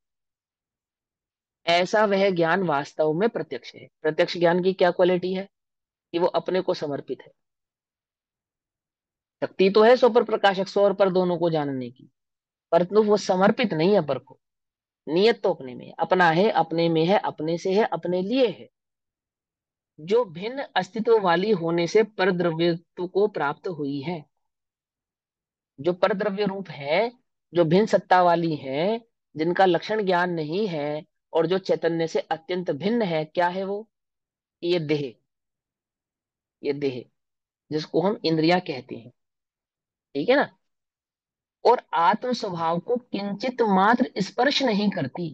ऐसा वह ज्ञान वास्तव में प्रत्यक्ष है। प्रत्यक्ष ज्ञान की क्या क्वालिटी है? कि वो अपने को समर्पित है। शक्ति तो है सौ पर प्रकाशक, सौ और पर दोनों को जानने की, परंतु वो समर्पित नहीं है पर को। नियत तो अपने में है, अपना है, अपने में है, अपने से है, अपने लिए है। जो भिन्न अस्तित्व वाली होने से परद्रव्यत्व को प्राप्त हुई है, जो परद्रव्य रूप है, जो भिन्न सत्ता वाली है, जिनका लक्षण ज्ञान नहीं है और जो चैतन्य से अत्यंत भिन्न है, क्या है वो? ये देह, ये देह जिसको हम इंद्रियां कहते हैं, ठीक है ना। और आत्म स्वभाव को किंचित मात्र स्पर्श नहीं करती।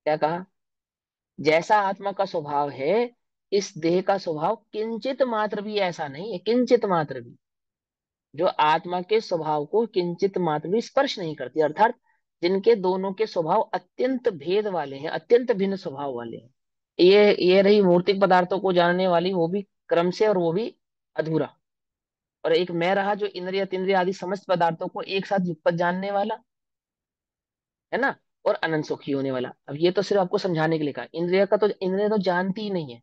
क्या कहा? जैसा आत्मा का स्वभाव है, इस देह का स्वभाव किंचित मात्र भी ऐसा नहीं है, किंचित मात्र भी। जो आत्मा के स्वभाव को किंचित मात्र भी स्पर्श नहीं करती, अर्थात जिनके दोनों के स्वभाव अत्यंत भेद वाले हैं, अत्यंत भिन्न स्वभाव वाले हैं। ये रही मूर्तिक पदार्थों को जानने वाली, वो भी क्रम से और वो भी अधूरा। और एक मैं रहा जो इंद्रिय तीन्द्रिय आदि समस्त पदार्थों को एक साथ युगपत जानने वाला, है ना, और अनंत सुखी होने वाला। अब ये तो सिर्फ आपको समझाने के लिए कहा, इंद्रिय का तो इंद्रिय तो जानती ही नहीं है।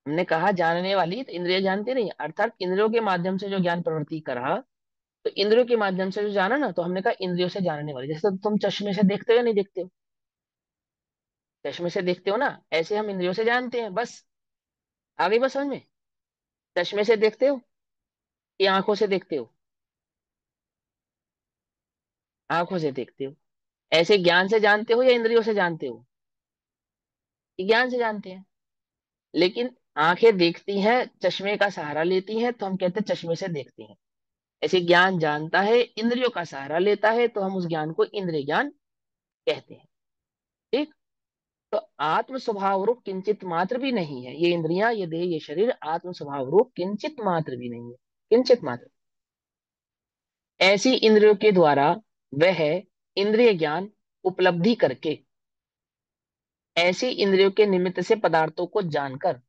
हमने कहा जानने वाली, तो इंद्रिय जानती नहीं है, अर्थात इंद्रियों के माध्यम से जो ज्ञान प्रवृत्ति कर रहा, तो इंद्रियों के माध्यम से जो जाना ना, तो हमने कहा इंद्रियों से जानने वाली। जैसे तुम चश्मे से देखते हो या नहीं देखते हो? चश्मे से देखते हो ना, ऐसे हम इंद्रियों से जानते हैं, बस। आ गई बस समझ में? चश्मे से देखते हो या आंखों से देखते हो? आंखों से देखते हो। ऐसे ज्ञान से जानते हो या इंद्रियों से जानते हो? ये ज्ञान से जानते हैं। लेकिन आंखें देखती हैं, चश्मे का सहारा लेती हैं, तो हम कहते हैं चश्मे से देखते हैं। ऐसे ज्ञान जानता है, इंद्रियों का सहारा लेता है, तो हम उस ज्ञान को इंद्रिय ज्ञान कहते हैं। ठीक। तो आत्म स्वभाव रूप किंचित मात्र भी नहीं है ये इंद्रियां, ये देह, ये शरीर, आत्म स्वभाव रूप किंचित मात्र भी नहीं है, किंचित मात्र। ऐसी इंद्रियों के द्वारा वह इंद्रिय ज्ञान उपलब्धि करके, ऐसी इंद्रियों के निमित्त से पदार्थों को जानकर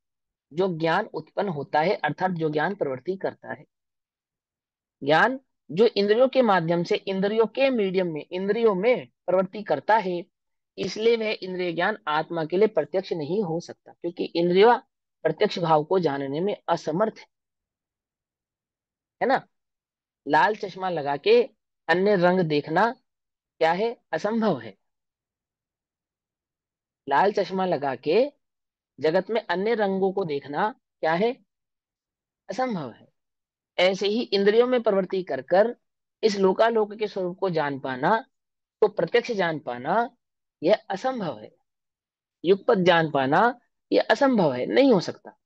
जो ज्ञान उत्पन्न होता है, अर्थात जो ज्ञान प्रवृत्ति करता है, ज्ञान जो इंद्रियों के माध्यम से, इंद्रियों के मीडियम में, इंद्रियों में प्रवृत्ति करता है, इसलिए वह इंद्रिय ज्ञान आत्मा के लिए प्रत्यक्ष नहीं हो सकता, क्योंकि इंद्रिय प्रत्यक्ष भाव को जानने में असमर्थ है ना। लाल चश्मा लगा के अन्य रंग देखना क्या है? असंभव है। लाल चश्मा लगा के जगत में अन्य रंगों को देखना क्या है? असंभव है। ऐसे ही इंद्रियों में प्रवृत्ति कर कर इस लोकालोक के स्वरूप को जान पाना, तो प्रत्यक्ष जान पाना, यह असंभव है। युगपत जान पाना यह असंभव है, नहीं हो सकता।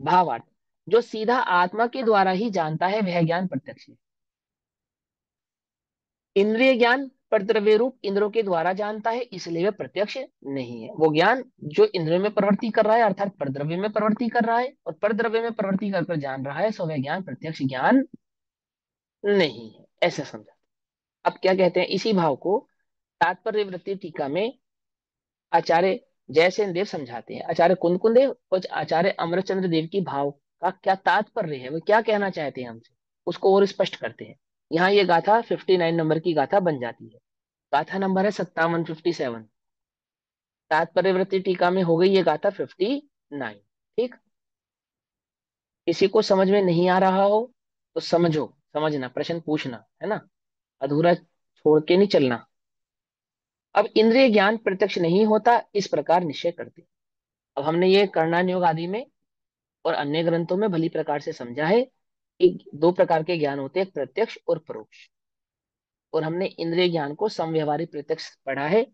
भावार्थ, जो सीधा आत्मा के द्वारा ही जानता है वह ज्ञान प्रत्यक्ष है। इंद्रिय ज्ञान परद्रव्य रूप इंद्रियों के द्वारा जानता है, इसलिए वह प्रत्यक्ष नहीं है। वो ज्ञान जो इंद्रियों में प्रवृत्ति कर रहा है, अर्थात परद्रव्य में प्रवृत्ति कर रहा है और परद्रव्य में प्रवृत्ति कर जान रहा है, सो वह ज्ञान प्रत्यक्ष ज्ञान नहीं है, ऐसा समझा। अब क्या कहते हैं इसी भाव को तात्पर्य वृत्ति टीका में आचार्य जयसेन देव समझाते हैं। आचार्य कुंदकुंद देव और आचार्य अमरचंद्र देव की भाव का क्या तात्पर्य है, वो क्या कहना चाहते हैं हमसे, उसको और स्पष्ट करते हैं। यहाँ ये गाथा 59 नंबर की गाथा बन जाती है। गाथा नंबर है 57, 57। तात्पर्य वृत्ति टीका में हो गई ये गाथा 59। ठीक। किसी को समझ में नहीं आ रहा हो तो समझो, समझना, प्रश्न पूछना, है ना, अधूरा छोड़ के नहीं चलना। अब इंद्रिय ज्ञान प्रत्यक्ष नहीं होता, इस प्रकार निश्चय करते। अब हमने ये करणान योग आदि में और अन्य ग्रंथों में भली प्रकार से समझा है कि दो प्रकार के ज्ञान होते हैं, एक प्रत्यक्ष और परोक्ष। और हमने इंद्रिय ज्ञान को समव्यवहारी प्रत्यक्ष पढ़ा है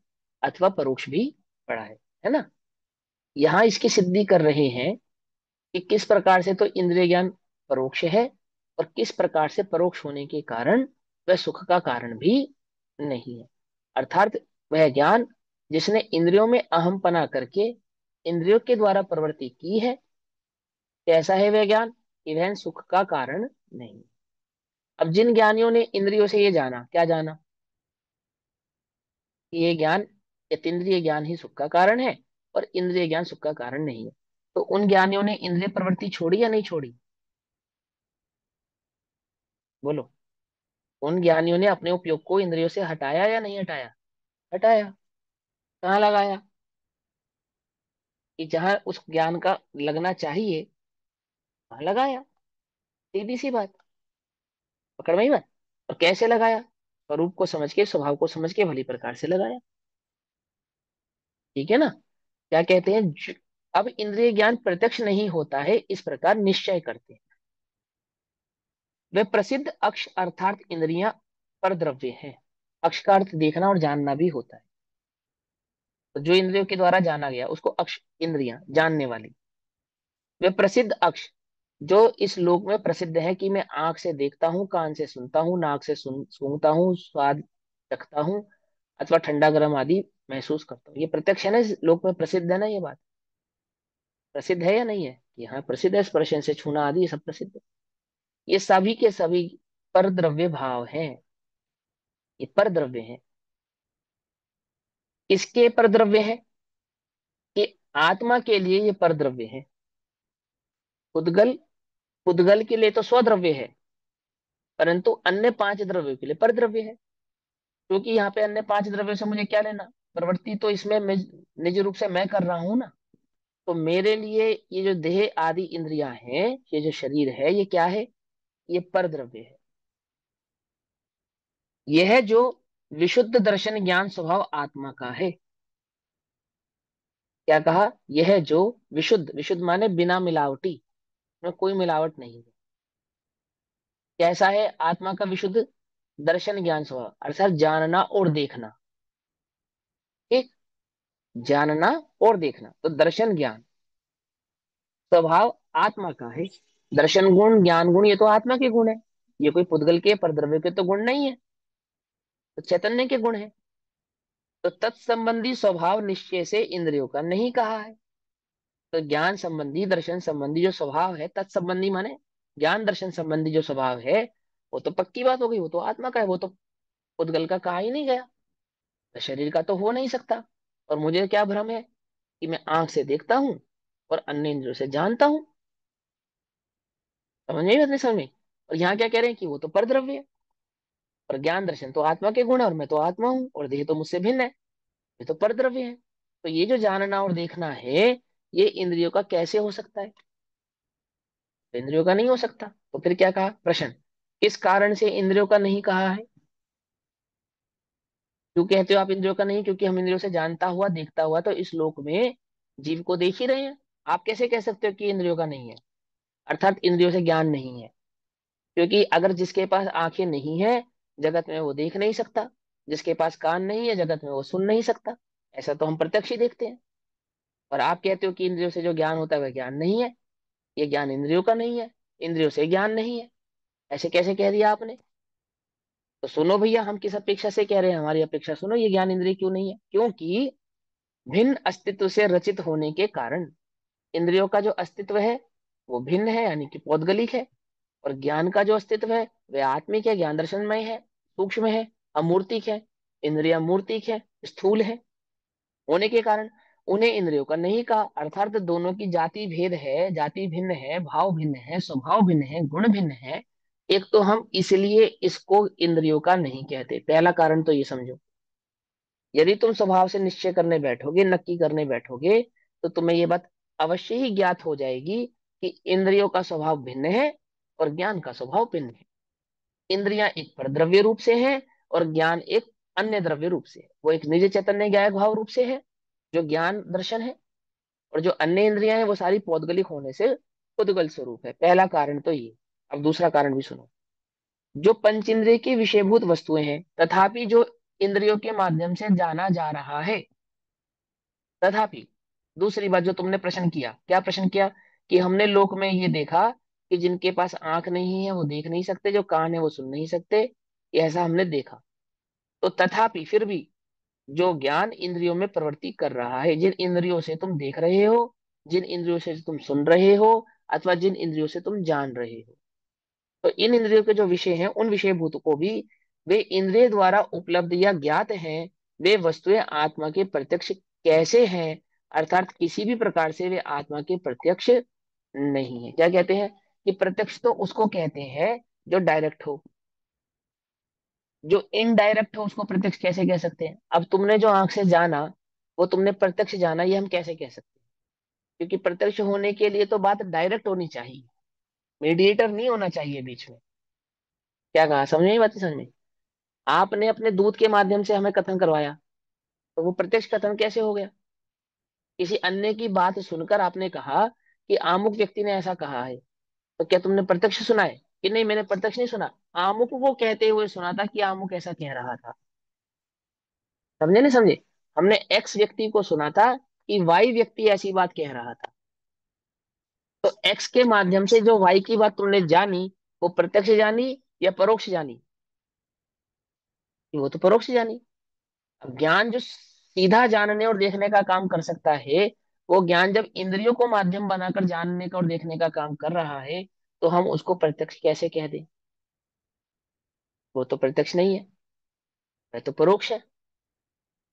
अथवा परोक्ष भी पढ़ा है ना। यहाँ इसकी सिद्धि कर रहे हैं कि किस प्रकार से तो इंद्रिय ज्ञान परोक्ष है और किस प्रकार से परोक्ष होने के कारण वह सुख का कारण भी नहीं है। अर्थात वह ज्ञान जिसने इंद्रियों में अहमपना करके इंद्रियों के द्वारा प्रवृत्ति की है, कैसा है वह ज्ञान कि वह सुख का कारण नहीं। अब जिन ज्ञानियों ने इंद्रियों से ये जाना, क्या जाना कि ये ज्ञान यतीन्द्रिय ज्ञान ही सुख का कारण है और इंद्रिय ज्ञान सुख का कारण नहीं है, तो उन ज्ञानियों ने इंद्रिय प्रवृत्ति छोड़ी या नहीं छोड़ी? बोलो। उन ज्ञानियों ने अपने उपयोग को इंद्रियों से हटाया या नहीं हटाया? हटाया। कहाँ लगाया? कि जहां उस ज्ञान का लगना चाहिए वहां लगाया। सीधी सी बात, पकड़ में ही बात। और कैसे लगाया? स्वरूप को समझ के, स्वभाव को समझ के भली प्रकार से लगाया। ठीक है ना। क्या कहते हैं अब इंद्रिय ज्ञान प्रत्यक्ष नहीं होता है, इस प्रकार निश्चय करते हैं। वे प्रसिद्ध अक्ष अर्थात इंद्रियां पर द्रव्य है। अक्ष का अर्थ देखना और जानना भी होता है। तो जो इंद्रियों के द्वारा जाना गया उसको अक्ष, इंद्रियां जानने वाली। वे प्रसिद्ध अक्ष जो इस लोक में प्रसिद्ध है कि मैं आंख से देखता हूँ, कान से सुनता हूँ, नाक से सूंघता हूँ, स्वाद चखता हूँ, अथवा ठंडा गर्म आदि महसूस करता हूँ। ये प्रत्यक्ष है ना, इस लोक में प्रसिद्ध है ना, ये बात प्रसिद्ध है या नहीं है कि हाँ प्रसिद्ध है, स्पर्शन से छूना आदि ये सब प्रसिद्ध है। ये सभी के सभी पर द्रव्य भाव हैं, ये पर द्रव्य हैं। किसके पर द्रव्य है? कि आत्मा के लिए ये पर द्रव्य है। पुद्गल, पुद्गल के लिए तो स्वद्रव्य है, परंतु अन्य पांच द्रव्यों के लिए पर द्रव्य है। क्योंकि यहाँ पे अन्य पांच द्रव्यों से मुझे क्या लेना, प्रवृत्ति तो इसमें निज रूप से मैं कर रहा हूं ना। तो मेरे लिए ये जो देह आदि इंद्रियां हैं, ये जो शरीर है, ये क्या है? ये पर द्रव्य है। यह है जो विशुद्ध दर्शन ज्ञान स्वभाव आत्मा का है। क्या कहा? यह है जो विशुद्ध, विशुद्ध माने बिना मिलावटी, में कोई मिलावट नहीं है। कैसा है आत्मा का विशुद्ध दर्शन ज्ञान स्वभाव, अर्थात जानना और देखना। ठीक, जानना और देखना, तो दर्शन ज्ञान स्वभाव आत्मा का है। दर्शन गुण, ज्ञान गुण, ये तो आत्मा के गुण है। ये कोई पुद्गल के परद्रव्य के तो गुण नहीं है, तो चैतन्य के गुण है। तो तत्संबंधी स्वभाव निश्चय से इंद्रियों का नहीं कहा है। तो ज्ञान संबंधी, दर्शन संबंधी जो स्वभाव है, तत्संबंधी माने ज्ञान दर्शन संबंधी जो स्वभाव है, वो तो पक्की बात हो गई, वो तो आत्मा का है, वो तो पुद्गल का कहा ही नहीं गया। तो शरीर का तो हो नहीं सकता। और मुझे क्या भ्रम है कि मैं आंख से देखता हूं और अन्य इंद्रियों से जानता हूं। समझ नहीं, बात नहीं समझ में। और यहाँ क्या कह रहे हैं कि वो तो परद्रव्य है, और ज्ञान दर्शन तो आत्मा के गुण है, और मैं तो आत्मा हूँ, और देह तो मुझसे भिन्न है, ये तो परद्रव्य है। तो ये जो जानना और देखना है, ये इंद्रियों का कैसे हो सकता है? तो इंद्रियों का नहीं हो सकता। तो फिर क्या कहा? प्रश्न, किस कारण से इंद्रियों का नहीं कहा है? क्यों कहते हो आप इंद्रियों का नहीं? क्योंकि हम इंद्रियों से जानता हुआ देखता हुआ तो इस लोक में जीव को देख ही रहे हैं। आप कैसे कह सकते हो कि इंद्रियों का नहीं है, अर्थात इंद्रियों से ज्ञान नहीं है? क्योंकि अगर जिसके पास आंखें नहीं है, जगत में वो देख नहीं सकता। जिसके पास कान नहीं है, जगत में वो सुन नहीं सकता। ऐसा तो हम प्रत्यक्ष ही देखते हैं। और आप कहते हो कि इंद्रियों से जो ज्ञान होता है वह ज्ञान नहीं है, ये ज्ञान इंद्रियों का नहीं है, इंद्रियों से ज्ञान नहीं है। ऐसे कैसे कह दिया आपने? तो सुनो भैया, हम किस अपेक्षा से कह रहे हैं, हमारी अपेक्षा सुनो। ये ज्ञान इंद्रिय क्यों नहीं है? क्योंकि भिन्न अस्तित्व से रचित होने के कारण इंद्रियों का जो अस्तित्व है वो भिन्न है, यानी कि पौद्गलिक है। और ज्ञान का जो अस्तित्व है वह आत्मिक है, ज्ञान दर्शनमय है, सूक्ष्म है, अमूर्तिक है। इंद्रिया मूर्तिक है, स्थूल है। होने के कारण उन्हें इंद्रियों का नहीं कहा। अर्थात दोनों की जाति भेद है, जाति भिन्न है, भाव भिन्न है, स्वभाव भिन्न है, गुण भिन्न है। एक तो हम इसलिए इसको इंद्रियों का नहीं कहते, पहला कारण तो ये समझो। यदि तुम स्वभाव से निश्चय करने बैठोगे, नक्की करने बैठोगे, तो तुम्हें ये बात अवश्य ही ज्ञात हो जाएगी कि इंद्रियों का स्वभाव भिन्न है और ज्ञान का स्वभाव भिन्न है। इंद्रियां एक परद्रव्य रूप से हैं और ज्ञान एक अन्य द्रव्य रूप से है। वो एक निज चैतन्य ज्ञायक भाव रूप से है, जो ज्ञान दर्शन है। और जो अन्य इंद्रियां हैं वो सारी पौद्गलिक होने से उद्गल स्वरूप है। पहला कारण तो ये। अब दूसरा कारण भी सुनो। जो पंच इंद्रिय की विषयभूत वस्तुएं हैं, तथापि जो इंद्रियों के माध्यम से जाना जा रहा है, तथापि दूसरी बात जो तुमने प्रश्न किया, क्या प्रश्न किया? कि हमने लोक में ये देखा कि जिनके पास आंख नहीं है वो देख नहीं सकते, जो कान है वो सुन नहीं सकते, ये ऐसा हमने देखा। तो तथापि फिर भी जो ज्ञान इंद्रियों में प्रवृत्ति कर रहा है, जिन इंद्रियों से तुम देख रहे हो, जिन इंद्रियों से तुम सुन रहे हो, अथवा जिन इंद्रियों से तुम जान रहे हो, तो इन इंद्रियों के जो विषय हैं उन विषय भूत को भी वे इंद्रिय द्वारा उपलब्ध या ज्ञात हैं। वे वस्तुएं आत्मा के प्रत्यक्ष कैसे हैं? अर्थात किसी भी प्रकार से वे आत्मा के प्रत्यक्ष नहीं है। क्या कहते हैं? कि प्रत्यक्ष तो उसको कहते हैं जो डायरेक्ट हो, जो इनडायरेक्ट हो उसको प्रत्यक्ष कैसे कह सकते हैं? अब तुमने जो आंख से जाना वो तुमने प्रत्यक्ष जाना, ये हम कैसे कह सकते हैं? क्योंकि प्रत्यक्ष होने के लिए तो बात डायरेक्ट होनी चाहिए, मीडिएटर नहीं होना चाहिए बीच में। क्या कहा? समझ में? बात नहीं समझ में? आपने अपने दूध के माध्यम से हमें कथन करवाया, तो वो प्रत्यक्ष कथन कैसे हो गया? किसी अन्य की बात सुनकर आपने कहा कि आमुक व्यक्ति ने ऐसा कहा है, तो क्या तुमने प्रत्यक्ष सुना है? कि नहीं, मैंने प्रत्यक्ष नहीं सुना, आमुक को कहते हुए सुना था कि आमुक ऐसा कह रहा था। समझे नहीं समझे? हमने एक्स व्यक्ति को सुना था कि वाई व्यक्ति ऐसी बात कह रहा था, तो एक्स के माध्यम से जो वाई की बात तुमने जानी, वो प्रत्यक्ष जानी या परोक्ष जानी? वो तो परोक्ष जानी। अब ज्ञान जो सीधा जानने और देखने का काम कर सकता है, वो ज्ञान जब इंद्रियों को माध्यम बनाकर जानने का और देखने का काम कर रहा है, तो हम उसको प्रत्यक्ष कैसे कह दें? वो तो प्रत्यक्ष नहीं है, वह तो परोक्ष है।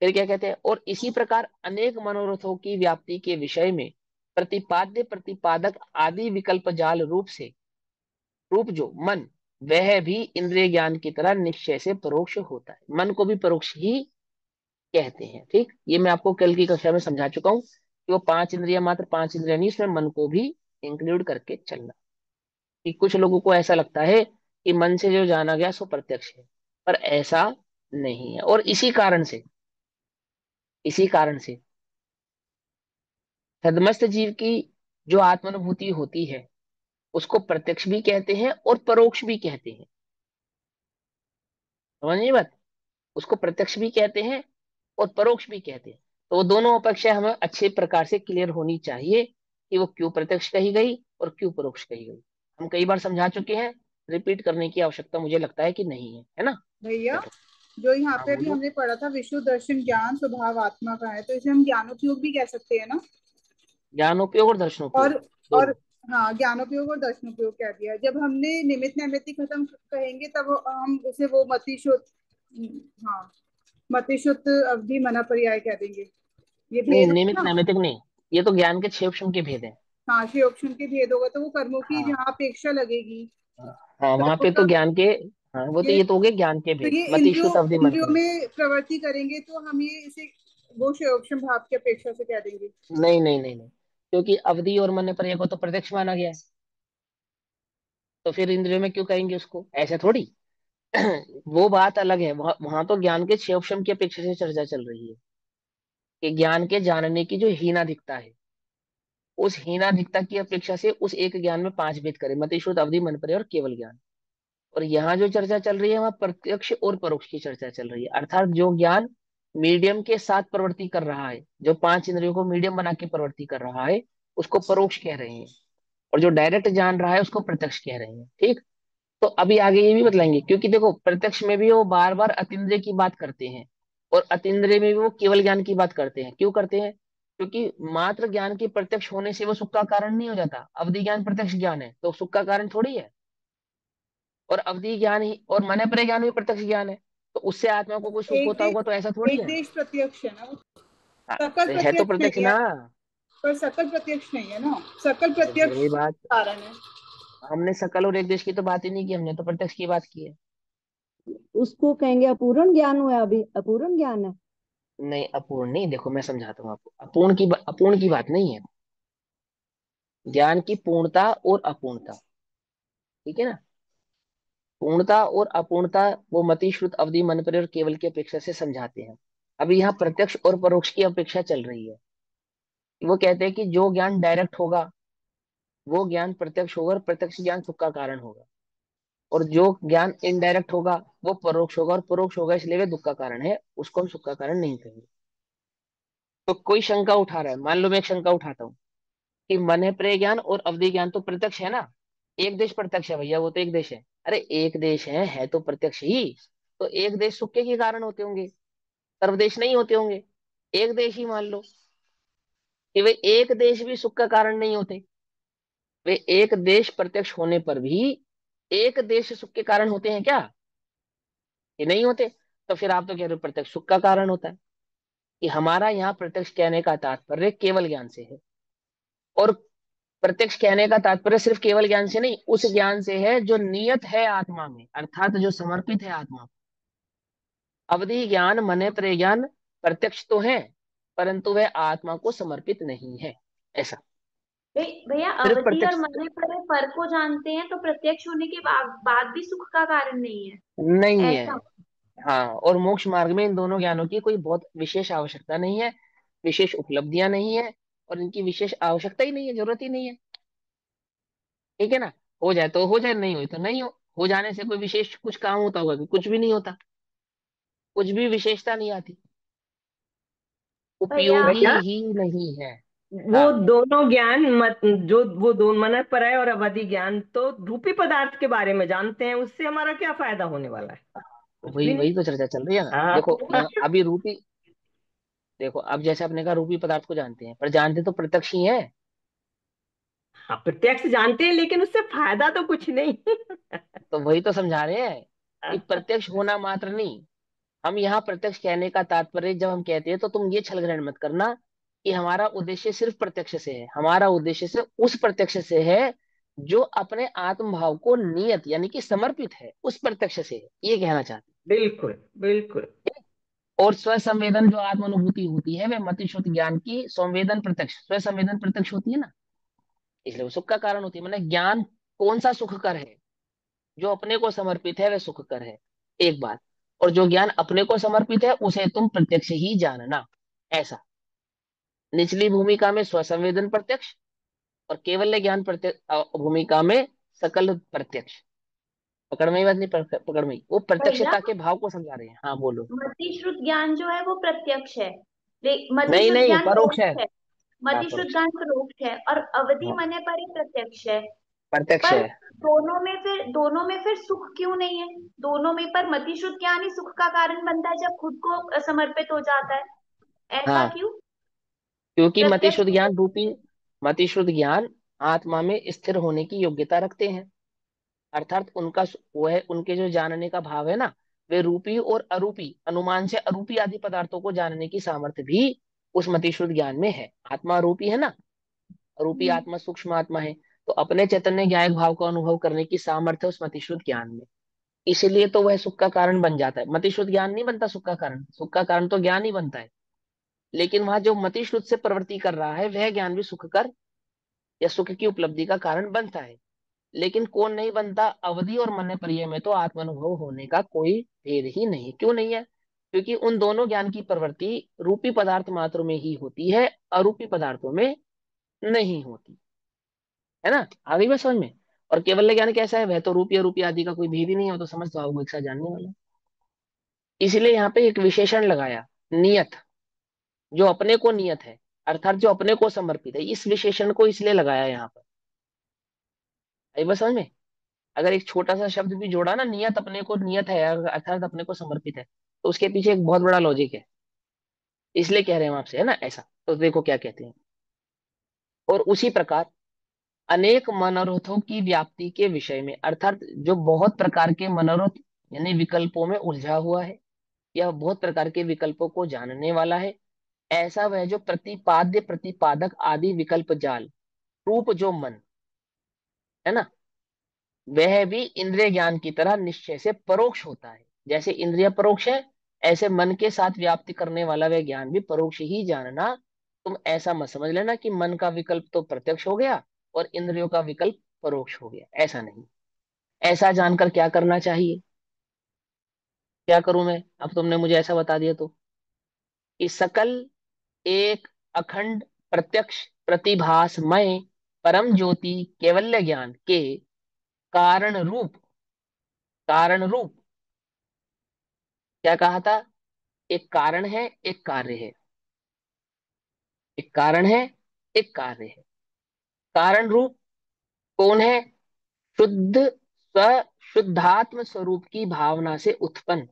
फिर क्या कहते हैं, और इसी प्रकार अनेक मनोरथों की व्याप्ति के विषय में प्रतिपाद्य प्रतिपादक आदि विकल्प जाल रूप जो मन, वह भी इंद्रिय ज्ञान की तरह निश्चय से परोक्ष होता है। मन को भी परोक्ष ही कहते हैं। ठीक, ये मैं आपको कल की कक्षा में समझा चुका हूँ कि वो पांच इंद्रिया मात्र पांच इंद्रिया नहीं, उसमें मन को भी इंक्लूड करके चलना। कि कुछ लोगों को ऐसा लगता है कि मन से जो जाना गया सो प्रत्यक्ष है, पर ऐसा नहीं है। और इसी कारण से सदमस्त जीव की जो आत्मानुभूति होती है, उसको प्रत्यक्ष भी कहते हैं और परोक्ष भी कहते हैं। समझिए बात, उसको प्रत्यक्ष भी कहते हैं और परोक्ष भी कहते हैं। तो वो दोनों अपेक्षा हमें अच्छे प्रकार से क्लियर होनी चाहिए कि वो क्यों प्रत्यक्ष कही गई और क्यों परोक्ष कही गई। हम कई बार समझा चुके हैं, रिपीट करने की आवश्यकता मुझे लगता है कि नहीं है ना? भैया, चलो। जो यहाँ हाँ पे भी बोलो। हमने पढ़ा था विश्व दर्शन ज्ञान स्वभाव आत्मा का है, तो इसे हम ज्ञानोपयोग भी कह सकते हैं ना। ज्ञानोपयोग और और दर्शनोपयोग और दोनों। हाँ, ज्ञानोपयोग और दर्शनोपयोग कह दिया। जब हमने निमित्त नैमित्तिक खत्म कहेंगे तब हम उसे वो मतिशुद्ध, हाँ, मतिशुद्ध अवधि मना पर्याय कह देंगे। ये नहीं, भेद निमित्त होगा ना। नैमित्तिक नहीं, ये तो ज्ञान के छह उपशम के भेद हैं। हाँ, श्री ऑप्शन के भेद होगा तो वो कर्मों की हाँ जहाँ अपेक्षा लगेगी, हाँ, वहां कर्मों पे तो का ज्ञान के, हाँ वो तो ये, ये तो हो गए ज्ञान के तो भेद, ये इंद्रियों मतिश्रुत अवधि मन इंद्रियों पर। में प्रवृत्ति करेंगे तो हम ये इसे वो क्षयोक्षम भाव की अपेक्षा से कह देंगे। नहीं नहीं नहीं नहीं, क्योंकि अवधि और मन पर को तो प्रत्यक्ष माना गया है, तो फिर इंद्रियों में क्यों कहेंगे उसको, ऐसा थोड़ी। वो बात अलग है, वहां तो ज्ञान के छह उपशम की अपेक्षा से चर्चा चल रही है कि ज्ञान के जानने की जो हीनाधिकता है, उस हीनाधिकता की अपेक्षा से उस एक ज्ञान में पांच भेद करें, मतिश्रुत अवधि मन पर और केवल ज्ञान। और यहाँ जो चर्चा चल रही है वहां प्रत्यक्ष और परोक्ष की चर्चा चल रही है, अर्थात जो ज्ञान मीडियम के साथ प्रवृत्ति कर रहा है, जो पांच इंद्रियों को मीडियम बना के प्रवृत्ति कर रहा है, उसको परोक्ष कह रहे हैं। और जो डायरेक्ट जान रहा है उसको प्रत्यक्ष कह रहे हैं। ठीक, तो अभी आगे ये भी बतलाएंगे, क्योंकि देखो प्रत्यक्ष में भी वो बार बार अतीन्द्रिय की बात करते हैं, और अतीन्द्रिय में भी वो केवल ज्ञान की बात करते हैं। क्यों करते हैं? क्योंकि मात्र ज्ञान के प्रत्यक्ष होने से वो सुख का कारण नहीं हो जाता। अवधि ज्ञान प्रत्यक्ष ज्ञान है तो सुख का कारण थोड़ी है। और अवधि ज्ञान ही और मन पर ज्ञान भी प्रत्यक्ष ज्ञान है, तो उससे आत्मा को कोई सुख एक होता देश होगा तो ऐसा थोड़ी एक है। देश प्रत्यक्ष है ना वो, हाँ, सकल तो है तो प्रत्यक्ष प्रत्यक्ष नहीं है। ना। पर सकल प्रत्यक्ष नहीं है ना, सकल तो फिर प्रत्यक्ष वही बात, कारण है। हमने सकल और एक देश की तो बात ही नहीं की, हमने तो प्रत्यक्ष की बात की है। उसको कहेंगे अपूर्ण ज्ञान हुआ, अभी अपूर्ण ज्ञान है। नहीं, अपूर्ण नहीं, देखो मैं समझाता हूँ आपको, अपूर्ण की बात नहीं है। ज्ञान की पूर्णता और अपूर्णता, ठीक है ना? पूर्णता और अपूर्णता वो मति श्रुत अवधि मन पर और केवल की अपेक्षा से समझाते हैं। अभी यहाँ प्रत्यक्ष और परोक्ष की अपेक्षा चल रही है। वो कहते हैं कि जो ज्ञान डायरेक्ट होगा वो ज्ञान प्रत्यक्ष होगा, और प्रत्यक्ष ज्ञान सुख का कारण होगा। और जो ज्ञान इनडायरेक्ट होगा वो परोक्ष होगा, और परोक्ष होगा इसलिए वे दुख का कारण है, उसको हम सुख का कारण नहीं कहेंगे। तो कोई शंका उठा रहा है, मान लो मैं एक शंका उठाता हूँ कि मन है प्रेय ज्ञान और अवधि ज्ञान तो प्रत्यक्ष है ना। एक देश प्रत्यक्ष है भैया, वो तो एक देश है। अरे एक देश है तो प्रत्यक्ष ही। तो एक देश सुख के कारण होते होंगे, सर्वदेश नहीं होते होंगे। एक देश ही मान लो कि वे एक देश भी सुख का कारण नहीं होते। वे एक देश प्रत्यक्ष होने पर भी एक देश सुख के कारण होते हैं क्या? ये नहीं होते। तो फिर आप तो कह रहे हो प्रत्यक्ष सुख का कारण होता है। कि हमारा यहाँ प्रत्यक्ष कहने का तात्पर्य केवल ज्ञान से है। और प्रत्यक्ष कहने का तात्पर्य सिर्फ केवल ज्ञान से नहीं, उस ज्ञान से है जो नियत है आत्मा में, अर्थात जो समर्पित है आत्मा को। अवधि ज्ञान मन त्रय ज्ञान प्रत्यक्ष तो है, परंतु वह आत्मा को समर्पित नहीं है, ऐसा। भैया, सिर्फ अवधि और प्रत्यक्ष मन्य पर फर्क को जानते हैं तो प्रत्यक्ष होने के बाद भी सुख का कारण नहीं है, नहीं है। ऐसा? हाँ, और मोक्ष मार्ग में इन दोनों ज्ञानों की कोई बहुत विशेष आवश्यकता नहीं है, विशेष उपलब्धियां नहीं है, और इनकी विशेष आवश्यकता ही नहीं है, जरूरत ही नहीं है। ठीक है ना? हो जाए तो हो जाए, नहीं हो तो नहीं हो जाने से कोई विशेष कुछ काम होता होगा कि कुछ भी नहीं होता, कुछ भी विशेषता नहीं आती। भैया उपयोगी क्या ही नहीं है। वो हाँ, दोनों ज्ञान मत, जो वो दो मन परय और अवधि ज्ञान तो रूपी पदार्थ के बारे में जानते हैं, उससे हमारा क्या फायदा होने वाला है? कुछ भी वही नहीं। वही तो चर्चा चल रही है ना। हाँ देखो यहाँ अभी रूपी, देखो अब जैसे आपने कहा रूपी पदार्थ को जानते हैं, पर जानते तो प्रत्यक्ष ही है। हाँ, प्रत्यक्ष जानते हैं लेकिन उससे फायदा तो कुछ नहीं। तो वही तो समझा रहे हैं कि प्रत्यक्ष होना मात्र नहीं। हम यहाँ प्रत्यक्ष कहने का तात्पर्य जब हम कहते हैं तो तुम ये छल ग्रहण मत करना कि हमारा उद्देश्य सिर्फ प्रत्यक्ष से है। हमारा उद्देश्य से उस प्रत्यक्ष से है जो अपने आत्म भाव को नियत यानी कि समर्पित है, उस प्रत्यक्ष से है, ये कहना चाहते बिल्कुल बिल्कुल। हैं। और स्व संवेदन जो आत्म अनुभूति होती है वह मति शुद्ध ज्ञान की संवेदन प्रत्यक्ष, स्व संवेदन प्रत्यक्ष होती है ना, इसलिए वो सुख का कारण होती है। मैंने ज्ञान कौन सा सुख कर है, जो अपने को समर्पित है वह सुख कर है, एक बात। और जो ज्ञान अपने को समर्पित है उसे तुम प्रत्यक्ष ही जानना, ऐसा। निचली भूमिका में स्वसंवेदन प्रत्यक्ष, और केवल ज्ञान भूमिका में सकल प्रत्यक्ष। पकड़ में ही बात नहीं, पकड़ में ही वो भैया प्रत्यक्षता के भाव को समझा रहे हैं। हाँ बोलो। मतिश्रुत ज्ञान जो है वो प्रत्यक्ष है, नहीं मतिश्रुत नहीं, ज्ञान परोक्ष है। परोक्ष है। हाँ मतिश्रुत परोक्ष। ज्ञान परोक्ष है और अवधि हाँ मने पर ही प्रत्यक्ष है। प्रत्यक्ष पर है। दोनों में फिर सुख क्यों नहीं है? दोनों में पर मतिश्रुत ज्ञान ही सुख का कारण बनता है जब खुद को समर्पित हो जाता है। ऐसा हाँ, क्यों? क्योंकि प्रत्यक्ष मतिशुद्ध ज्ञान रूपी, मतिशुद्ध ज्ञान आत्मा में स्थिर होने की योग्यता रखते हैं। अर्थात उनका वो है, उनके जो जानने का भाव है ना, वे रूपी और अरूपी अनुमान से अरूपी आदि पदार्थों को जानने की सामर्थ्य भी उस मतिशुद्ध ज्ञान में है। आत्मा रूपी है ना, रूपी हम्म, आत्मा सूक्ष्म आत्मा है, तो अपने चैतन्य ज्ञायक भाव को अनुभव करने की सामर्थ्य उस मतिशुद्ध ज्ञान में। इसलिए तो वह सुख का कारण बन जाता है। मतिशुद्ध ज्ञान नहीं बनता सुख का कारण, सुख का कारण तो ज्ञान ही बनता है। लेकिन वहां जो मतिशुद्ध से प्रवृत्ति कर रहा है वह ज्ञान भी सुख कर या सुख की उपलब्धि का कारण बनता है। लेकिन कौन नहीं बनता? अवधि और मन प्रिय में तो आत्मानुभव होने का कोई भेद ही नहीं। क्यों नहीं है? क्योंकि उन दोनों ज्ञान की प्रवृत्ति रूपी पदार्थ मात्र में ही होती है, अरूपी पदार्थों में नहीं होती है ना। आ गई बात समझ में? और केवल ज्ञान कैसा है? वह तो रूपी अरूपी आदि का कोई भेद ही नहीं है, वो तो समझ तो एक साथ जानने वाला है। इसलिए यहाँ पे एक विशेषण लगाया, नियत, जो अपने को नियत है, अर्थात जो अपने को समर्पित है। इस विशेषण को इसलिए लगाया यहाँ पर। आई बात समझ में? अगर एक छोटा सा शब्द भी जोड़ा ना, नियत, अपने को नियत है अर्थात अपने को समर्पित है, तो उसके पीछे एक बहुत बड़ा लॉजिक है। इसलिए कह रहे हैं हम आपसे, है ना ऐसा। तो देखो क्या कहते हैं। और उसी प्रकार अनेक मनोरथों की व्याप्ति के विषय में, अर्थात जो बहुत प्रकार के मनोरथ यानी विकल्पों में उलझा हुआ है, यह बहुत प्रकार के विकल्पों को जानने वाला है, ऐसा वह जो प्रतिपाद्य प्रतिपादक आदि विकल्प जाल रूप जो मन है ना, वह भी इंद्रिय ज्ञान की तरह निश्चय से परोक्ष होता है। जैसे इंद्रिय परोक्ष है, ऐसे मन के साथ व्याप्ति करने वाला वह ज्ञान भी परोक्ष ही जानना। तुम ऐसा मत समझ लेना कि मन का विकल्प तो प्रत्यक्ष हो गया और इंद्रियों का विकल्प परोक्ष हो गया, ऐसा नहीं। ऐसा जानकर क्या करना चाहिए? क्या करूं मैं? अब तुमने मुझे ऐसा बता दिया तो, कि सकल एक अखंड प्रत्यक्ष प्रतिभासमय परम ज्योति कैवल्य ज्ञान के कारण रूप, कारण रूप, क्या कहा था? एक कारण है, एक कार्य है। एक कारण है, एक कार्य है। कारण रूप कौन है? शुद्ध स्व शुद्धात्म स्वरूप की भावना से उत्पन्न,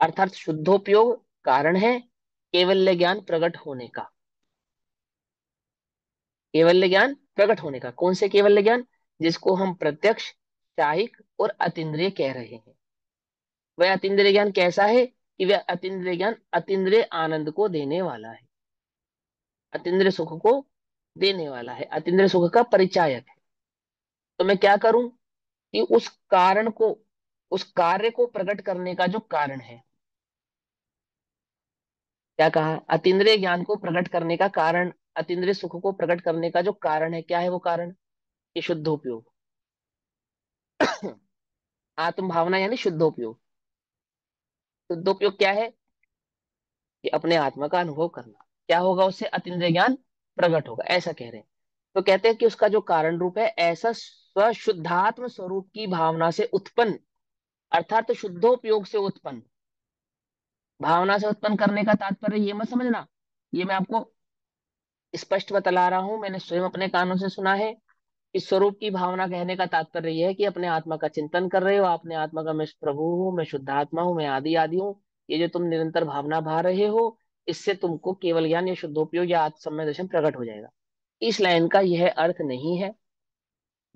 अर्थात शुद्धोपयोग कारण है केवल्य ज्ञान प्रकट होने का। केवल्य ज्ञान प्रकट होने का, कौन से केवल्य ज्ञान? जिसको हम प्रत्यक्ष, शाहिक और अतीन्द्रिय कह रहे हैं। वह अतीन्द्रिय ज्ञान कैसा है? कि वह अतीन्द्रिय ज्ञान अतीन्द्रिय आनंद को देने वाला है, अतीन्द्रिय सुख को देने वाला है, अतीन्द्रिय सुख का परिचायक है। तो मैं क्या करूं? कि उस कारण को, उस कार्य को प्रकट करने का जो कारण है, क्या कहा? अतीन्द्रिय ज्ञान को प्रकट करने का कारण, अतीन्द्रिय सुख को प्रकट करने का जो कारण है, क्या है वो कारण? कि शुद्धोपयोग। आत्म भावना यानी शुद्धोपयोग। शुद्धोपयोग क्या है? कि अपने आत्मा का अनुभव करना। क्या होगा उससे? अतीन्द्रिय ज्ञान प्रकट होगा, ऐसा कह रहे हैं। तो कहते हैं कि उसका जो कारण रूप है ऐसा स्वशुद्धात्म स्वरूप की भावना से उत्पन्न, अर्थात शुद्धोपयोग से उत्पन्न। भावना से उत्पन्न करने का तात्पर्य ये मत समझना ये मैं आपको स्पष्ट बतला रहा हूं, मैंने स्वयं अपने कानों से सुना है। इस स्वरूप की भावना कहने का तात्पर्य यह है कि अपने आत्मा का चिंतन कर रहे हो, अपने आत्मा का मैं प्रभु हूँ, मैं शुद्ध आत्मा हूँ, मैं आदि आदि हूँ। ये जो तुम निरंतर भावना भा रहे हो, इससे तुमको केवल ज्ञान या शुद्धोपयोग या आत्म दर्शन प्रकट हो जाएगा। इस लाइन का यह अर्थ नहीं है।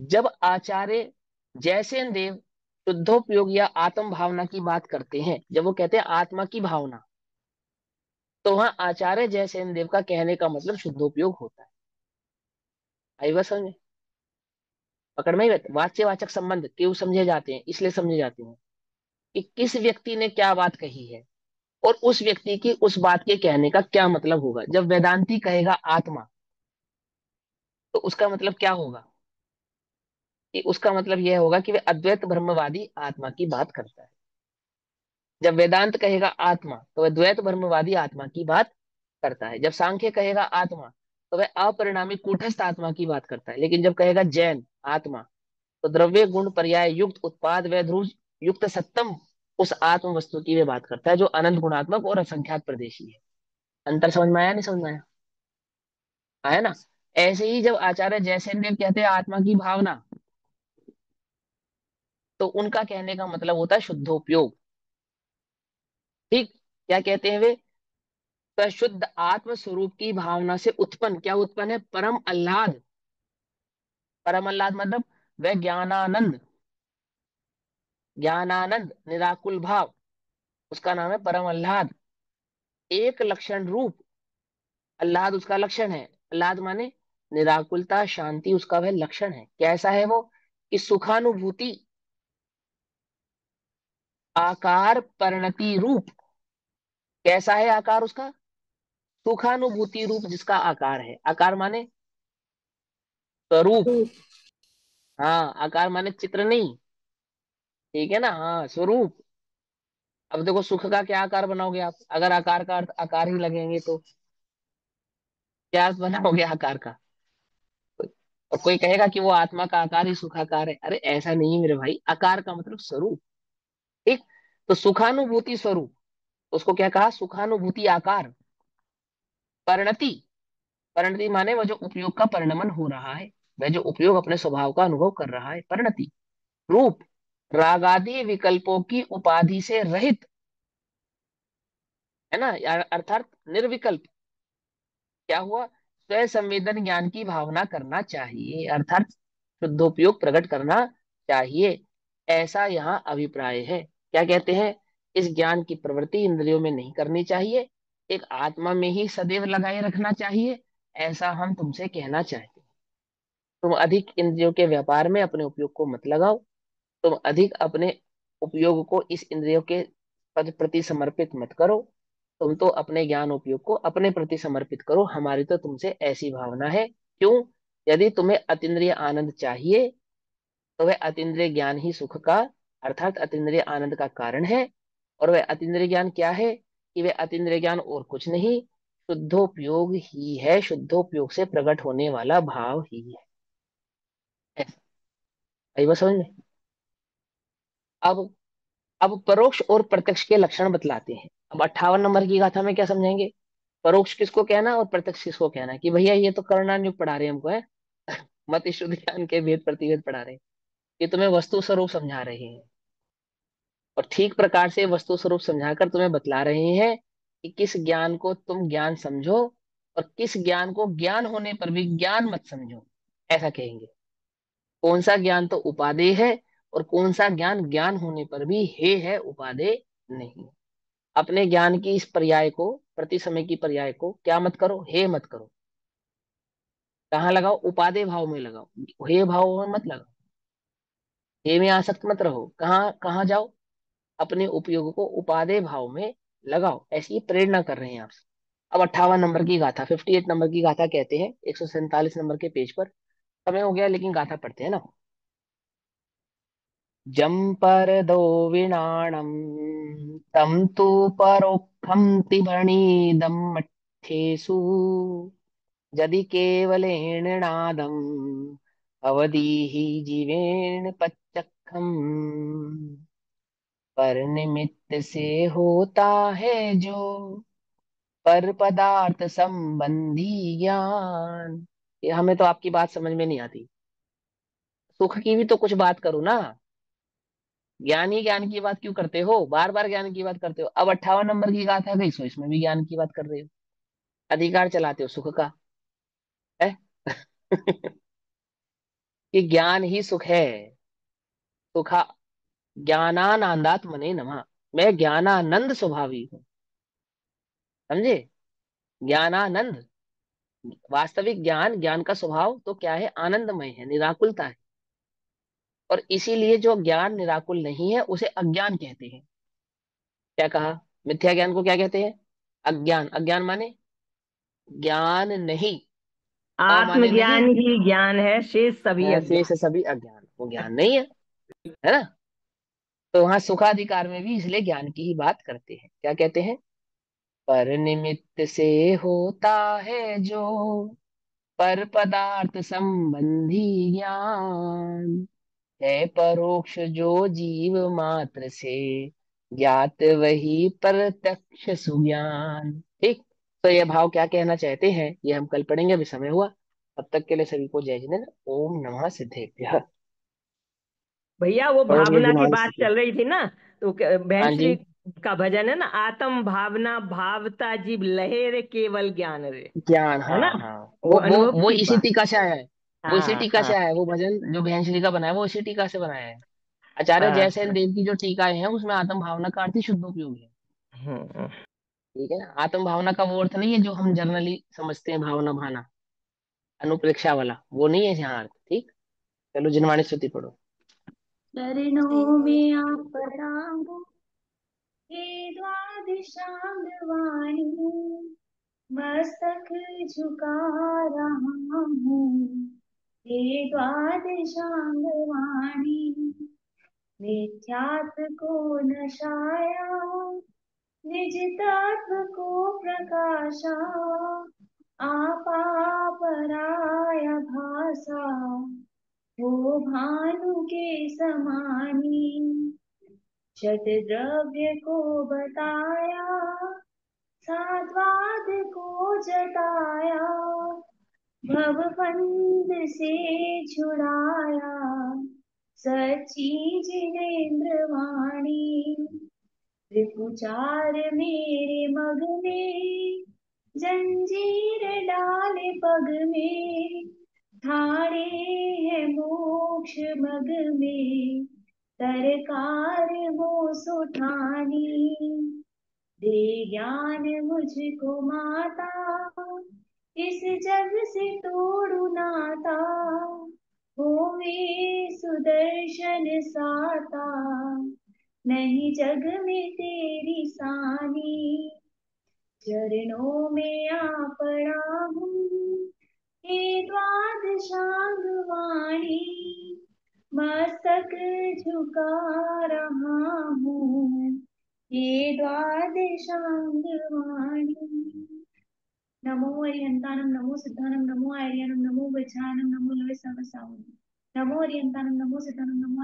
जब आचार्य जयसेन देव शुद्धोपयोग या आत्म भावना की बात करते हैं, जब वो कहते हैं आत्मा की भावना, तो वहां आचार्य जयसेन देव का कहने का मतलब शुद्धोपयोग होता है। आई बात समझ में? पकड़ में ही वाच्यवाचक संबंध क्यों समझे जाते हैं? इसलिए समझे जाते हैं कि किस व्यक्ति ने क्या बात कही है और उस व्यक्ति की उस बात के कहने का क्या मतलब होगा। जब वेदांती कहेगा आत्मा, तो उसका मतलब क्या होगा? कि उसका मतलब यह होगा कि वे अद्वैत ब्रह्मवादी आत्मा की बात करता है। जब वेदांत कहेगा आत्मा, तो वह द्वैत ब्रह्मवादी आत्मा की बात करता है। जब सांख्य कहेगा आत्मा, तो वह अपरिणामी कूटस्थ आत्मा की बात करता है। लेकिन जब कहेगा जैन आत्मा, तो द्रव्य गुण पर्याय युक्त उत्पाद व ध्रुव युक्त सत्तम उस आत्म वस्तु की वे बात करता है, जो अनंत गुणात्मक और असंख्यात प्रदेशी है। अंतर समझ में आया? नहीं समझ में आया? आया ना? ऐसे ही जब आचार्य जयसेन देव कहते हैं आत्मा की भावना, तो उनका कहने का मतलब होता है शुद्धोपयोग। ठीक? क्या कहते हैं वे? तो शुद्ध आत्म स्वरूप की भावना से उत्पन्न, क्या उत्पन्न है? परम आह्लाद। परम आह्लाद मतलब वह ज्ञानानंद, ज्ञानानंद निराकुल भाव, उसका नाम है परम आह्लाद। एक लक्षण रूप आह्लाद उसका लक्षण है। आह्लाद माने निराकुलता, शांति उसका वह लक्षण है। कैसा है वो? कि सुखानुभूति आकार परिणति रूप। कैसा है आकार उसका? सुखानुभूति रूप जिसका आकार है। आकार माने स्वरूप। रूप। हाँ, आकार माने चित्र नहीं। ठीक है ना? हाँ, स्वरूप। अब देखो, सुख का क्या आकार बनाओगे आप? अगर आकार का अर्थ आकार ही लगेंगे तो क्या अर्थ बनाओगे आकार का? और कोई कहेगा कि वो आत्मा का आकार ही सुखाकार है। अरे ऐसा नहीं मेरे भाई, आकार का मतलब स्वरूप। ठीक? तो सुखानुभूति स्वरूप, उसको क्या कहा? सुखानुभूति आकार। परिणति, परिणति माने वह जो उपयोग का परिणमन हो रहा है, वह जो उपयोग अपने स्वभाव का अनुभव कर रहा है, परिणति रूप। रागादि विकल्पों की उपाधि से रहित, है ना? अर्थात निर्विकल्प। क्या हुआ? स्वयं संवेदन ज्ञान की भावना करना चाहिए, अर्थात शुद्धोपयोग प्रकट करना चाहिए, ऐसा यहाँ अभिप्राय है। क्या कहते हैं? इस ज्ञान की प्रवृत्ति इंद्रियों में नहीं करनी चाहिए, एक आत्मा में ही सदैव लगाए रखना चाहिए, ऐसा हम तुमसे कहना चाहते हैं। तुम अधिक इंद्रियों के व्यापार में अपने उपयोग को मत लगाओ। तुम अधिक अपने उपयोग को इस इंद्रियों के पद प्रति समर्पित मत करो। तुम तो अपने ज्ञान उपयोग को अपने प्रति समर्पित करो। हमारी तो तुमसे ऐसी भावना है। क्यों? यदि तुम्हें अतीन्द्रिय आनंद चाहिए, तो वह अतीन्द्रिय ज्ञान ही सुख का, अर्थात अतीन्द्रिय आनंद का कारण है। और वह अतीन्द्रिय ज्ञान क्या है? कि वह अतीन्द्रिय ज्ञान और कुछ नहीं, शुद्धोपयोग ही है। शुद्धोपयोग से प्रकट होने वाला भाव ही है। ऐसा। आई बात समझ में? अब अब परोक्ष और प्रत्यक्ष के लक्षण बतलाते हैं। अब 58 नंबर की गाथा में क्या समझेंगे? परोक्ष किसको कहना और प्रत्यक्ष किसको कहना, कि भैया ये तो करना जो पढ़ा रहे हैं हमको है। मत शुद्ध ज्ञान के भेद प्रतिभेद पढ़ा रहे हैं। ये तुम्हें वस्तु स्वरूप समझा रहे हैं, और ठीक प्रकार से वस्तु स्वरूप समझाकर तुम्हें बतला रहे हैं कि किस ज्ञान को तुम ज्ञान समझो और किस ज्ञान को ज्ञान होने पर भी ज्ञान मत समझो। ऐसा कहेंगे। कौन सा ज्ञान तो उपादेय है और कौन सा ज्ञान ज्ञान होने पर भी हे है, उपादेय नहीं। अपने ज्ञान की इस पर्याय को, प्रति समय की पर्याय को क्या मत करो? हे मत करो। कहाँ लगाओ? उपादेय भाव में लगाओ, हे भाव में मत लगाओ। हे में आसक्त मत रहो। कहाँ कहाँ जाओ? अपने उपयोग को उपादेय भाव में लगाओ। ऐसी प्रेरणा कर रहे हैं आपसे। अब 58 नंबर की गाथा, 58 नंबर की गाथा कहते हैं, 147 नंबर के पेज पर। समय हो गया लेकिन गाथा पढ़ते हैं ना। जम पर दो विणाणम तम तु परोक्षम तिभणीदम मठ्ठेषु यदि केवलेन नादम अवधीः जीवेन पच्चखम पर निमित्त से होता है जो पर पदार्थ संबंधी ज्ञान। ये हमें तो आपकी बात समझ में नहीं आती। सुख की भी तो कुछ बात करो ना। ज्ञान ही ज्ञान की बात क्यों करते हो, बार बार ज्ञान की बात करते हो। अब 58 नंबर की गाथा गई सो इसमें भी ज्ञान की बात कर रहे हो। अधिकार चलाते हो सुख का है। कि ज्ञान ही सुख है। सुखा ज्ञानानंदात्मने नमः। मैं ज्ञानानंद स्वभावी हूँ। समझे। ज्ञानानंद। वास्तविक ज्ञान, ज्ञान का स्वभाव तो क्या है, आनंदमय है, निराकुलता है। और इसीलिए जो ज्ञान निराकुल नहीं है उसे अज्ञान कहते हैं। क्या कहा। मिथ्या ज्ञान को क्या कहते हैं, अज्ञान। अज्ञान माने ज्ञान नहीं। अमाने नहीं आत्मज्ञान ही ज्ञान है, शेष सभी ऐसे से अज्ञान। सभी अज्ञान, वो ज्ञान नहीं है ना। तो वहां सुखाधिकार में भी इसलिए ज्ञान की ही बात करते हैं। क्या कहते हैं, पर निमित्त से होता है जो, पर पदार्थ संबंधी ज्ञान, है परोक्ष जो जीव मात्र से, ज्ञात वही प्रत्यक्ष सुज्ञान। ठीक। तो ये भाव क्या कहना चाहते हैं ये हम कल पढ़ेंगे, अभी समय हुआ। तब तक के लिए सभी को जय जिनेन्द्र। ओम नमः सिद्धेभ्यः। भैया वो पढ़ोगे भावना की जिनवाणी बात सिद्धि। चल रही थी ना, तो हाँ बहन जी। श्री का भजन है ना, आत्म भावना भावता जीव लहे रे केवल ज्ञान रे। ज्ञान, है हाँ ना, हाँ। वो अनुभव वो की इसी बात। टीका से आया है। वो इसी हाँ टीका हाँ से आया है, वो भजन जो बहन श्री का बनाया है, वो इसी टीका से बनाया है। आचार्य हाँ। जयसेन देव की जो टीकाएं हैं उसमें आत्म भावना का अर्थ ही शुद्धोपयोग है। हम्म। ठीक है ना। आत्म भावना का वो अर्थ नहीं है जो हम जर्नली समझते हैं, भावना भाना अनुप्रेक्षा वाला, वो नहीं है यहाँ अर्थ। ठीक। चलो जिनवाणी स्तुति पढ़ो। चरणों में आप प्रणाम, हे द्वादशांग वाणी, मस्तक झुका रहा हूँ, हे द्वादशांग वाणी। मिथ्यात्व को नशाया, निज तत्व को प्रकाशा, आपा पराया भाषा, हो भानु के समानी। शत द्रव्य को बताया, सात्वाद को जताया, भवबंध से छुड़ाया, सच्ची जिनेन्द्र वाणी। त्रिपुचार मेरे मग में, जंजीर डाले पग में, ठाड़े है मोक्ष मग में, तरकार वो सुठानी। दे ज्ञान मुझको माता, इस जग से तोड़ू नाता, होवे सुदर्शन साता, नहीं जग में तेरी सानी। चरणों में आ पड़ा हूँ, हे द्वादशांग वाणी, मस्तक झुका रहा हूँ, हे द्वादशांग वाणी। नमो अरिहंताणं, नमो सिद्धाणं, नमो आर्याणं, नमो वज्रायणं, नमो लवे सर्वसावनं। नमो अरिहंताणं, नमो सिद्धाणं, नमो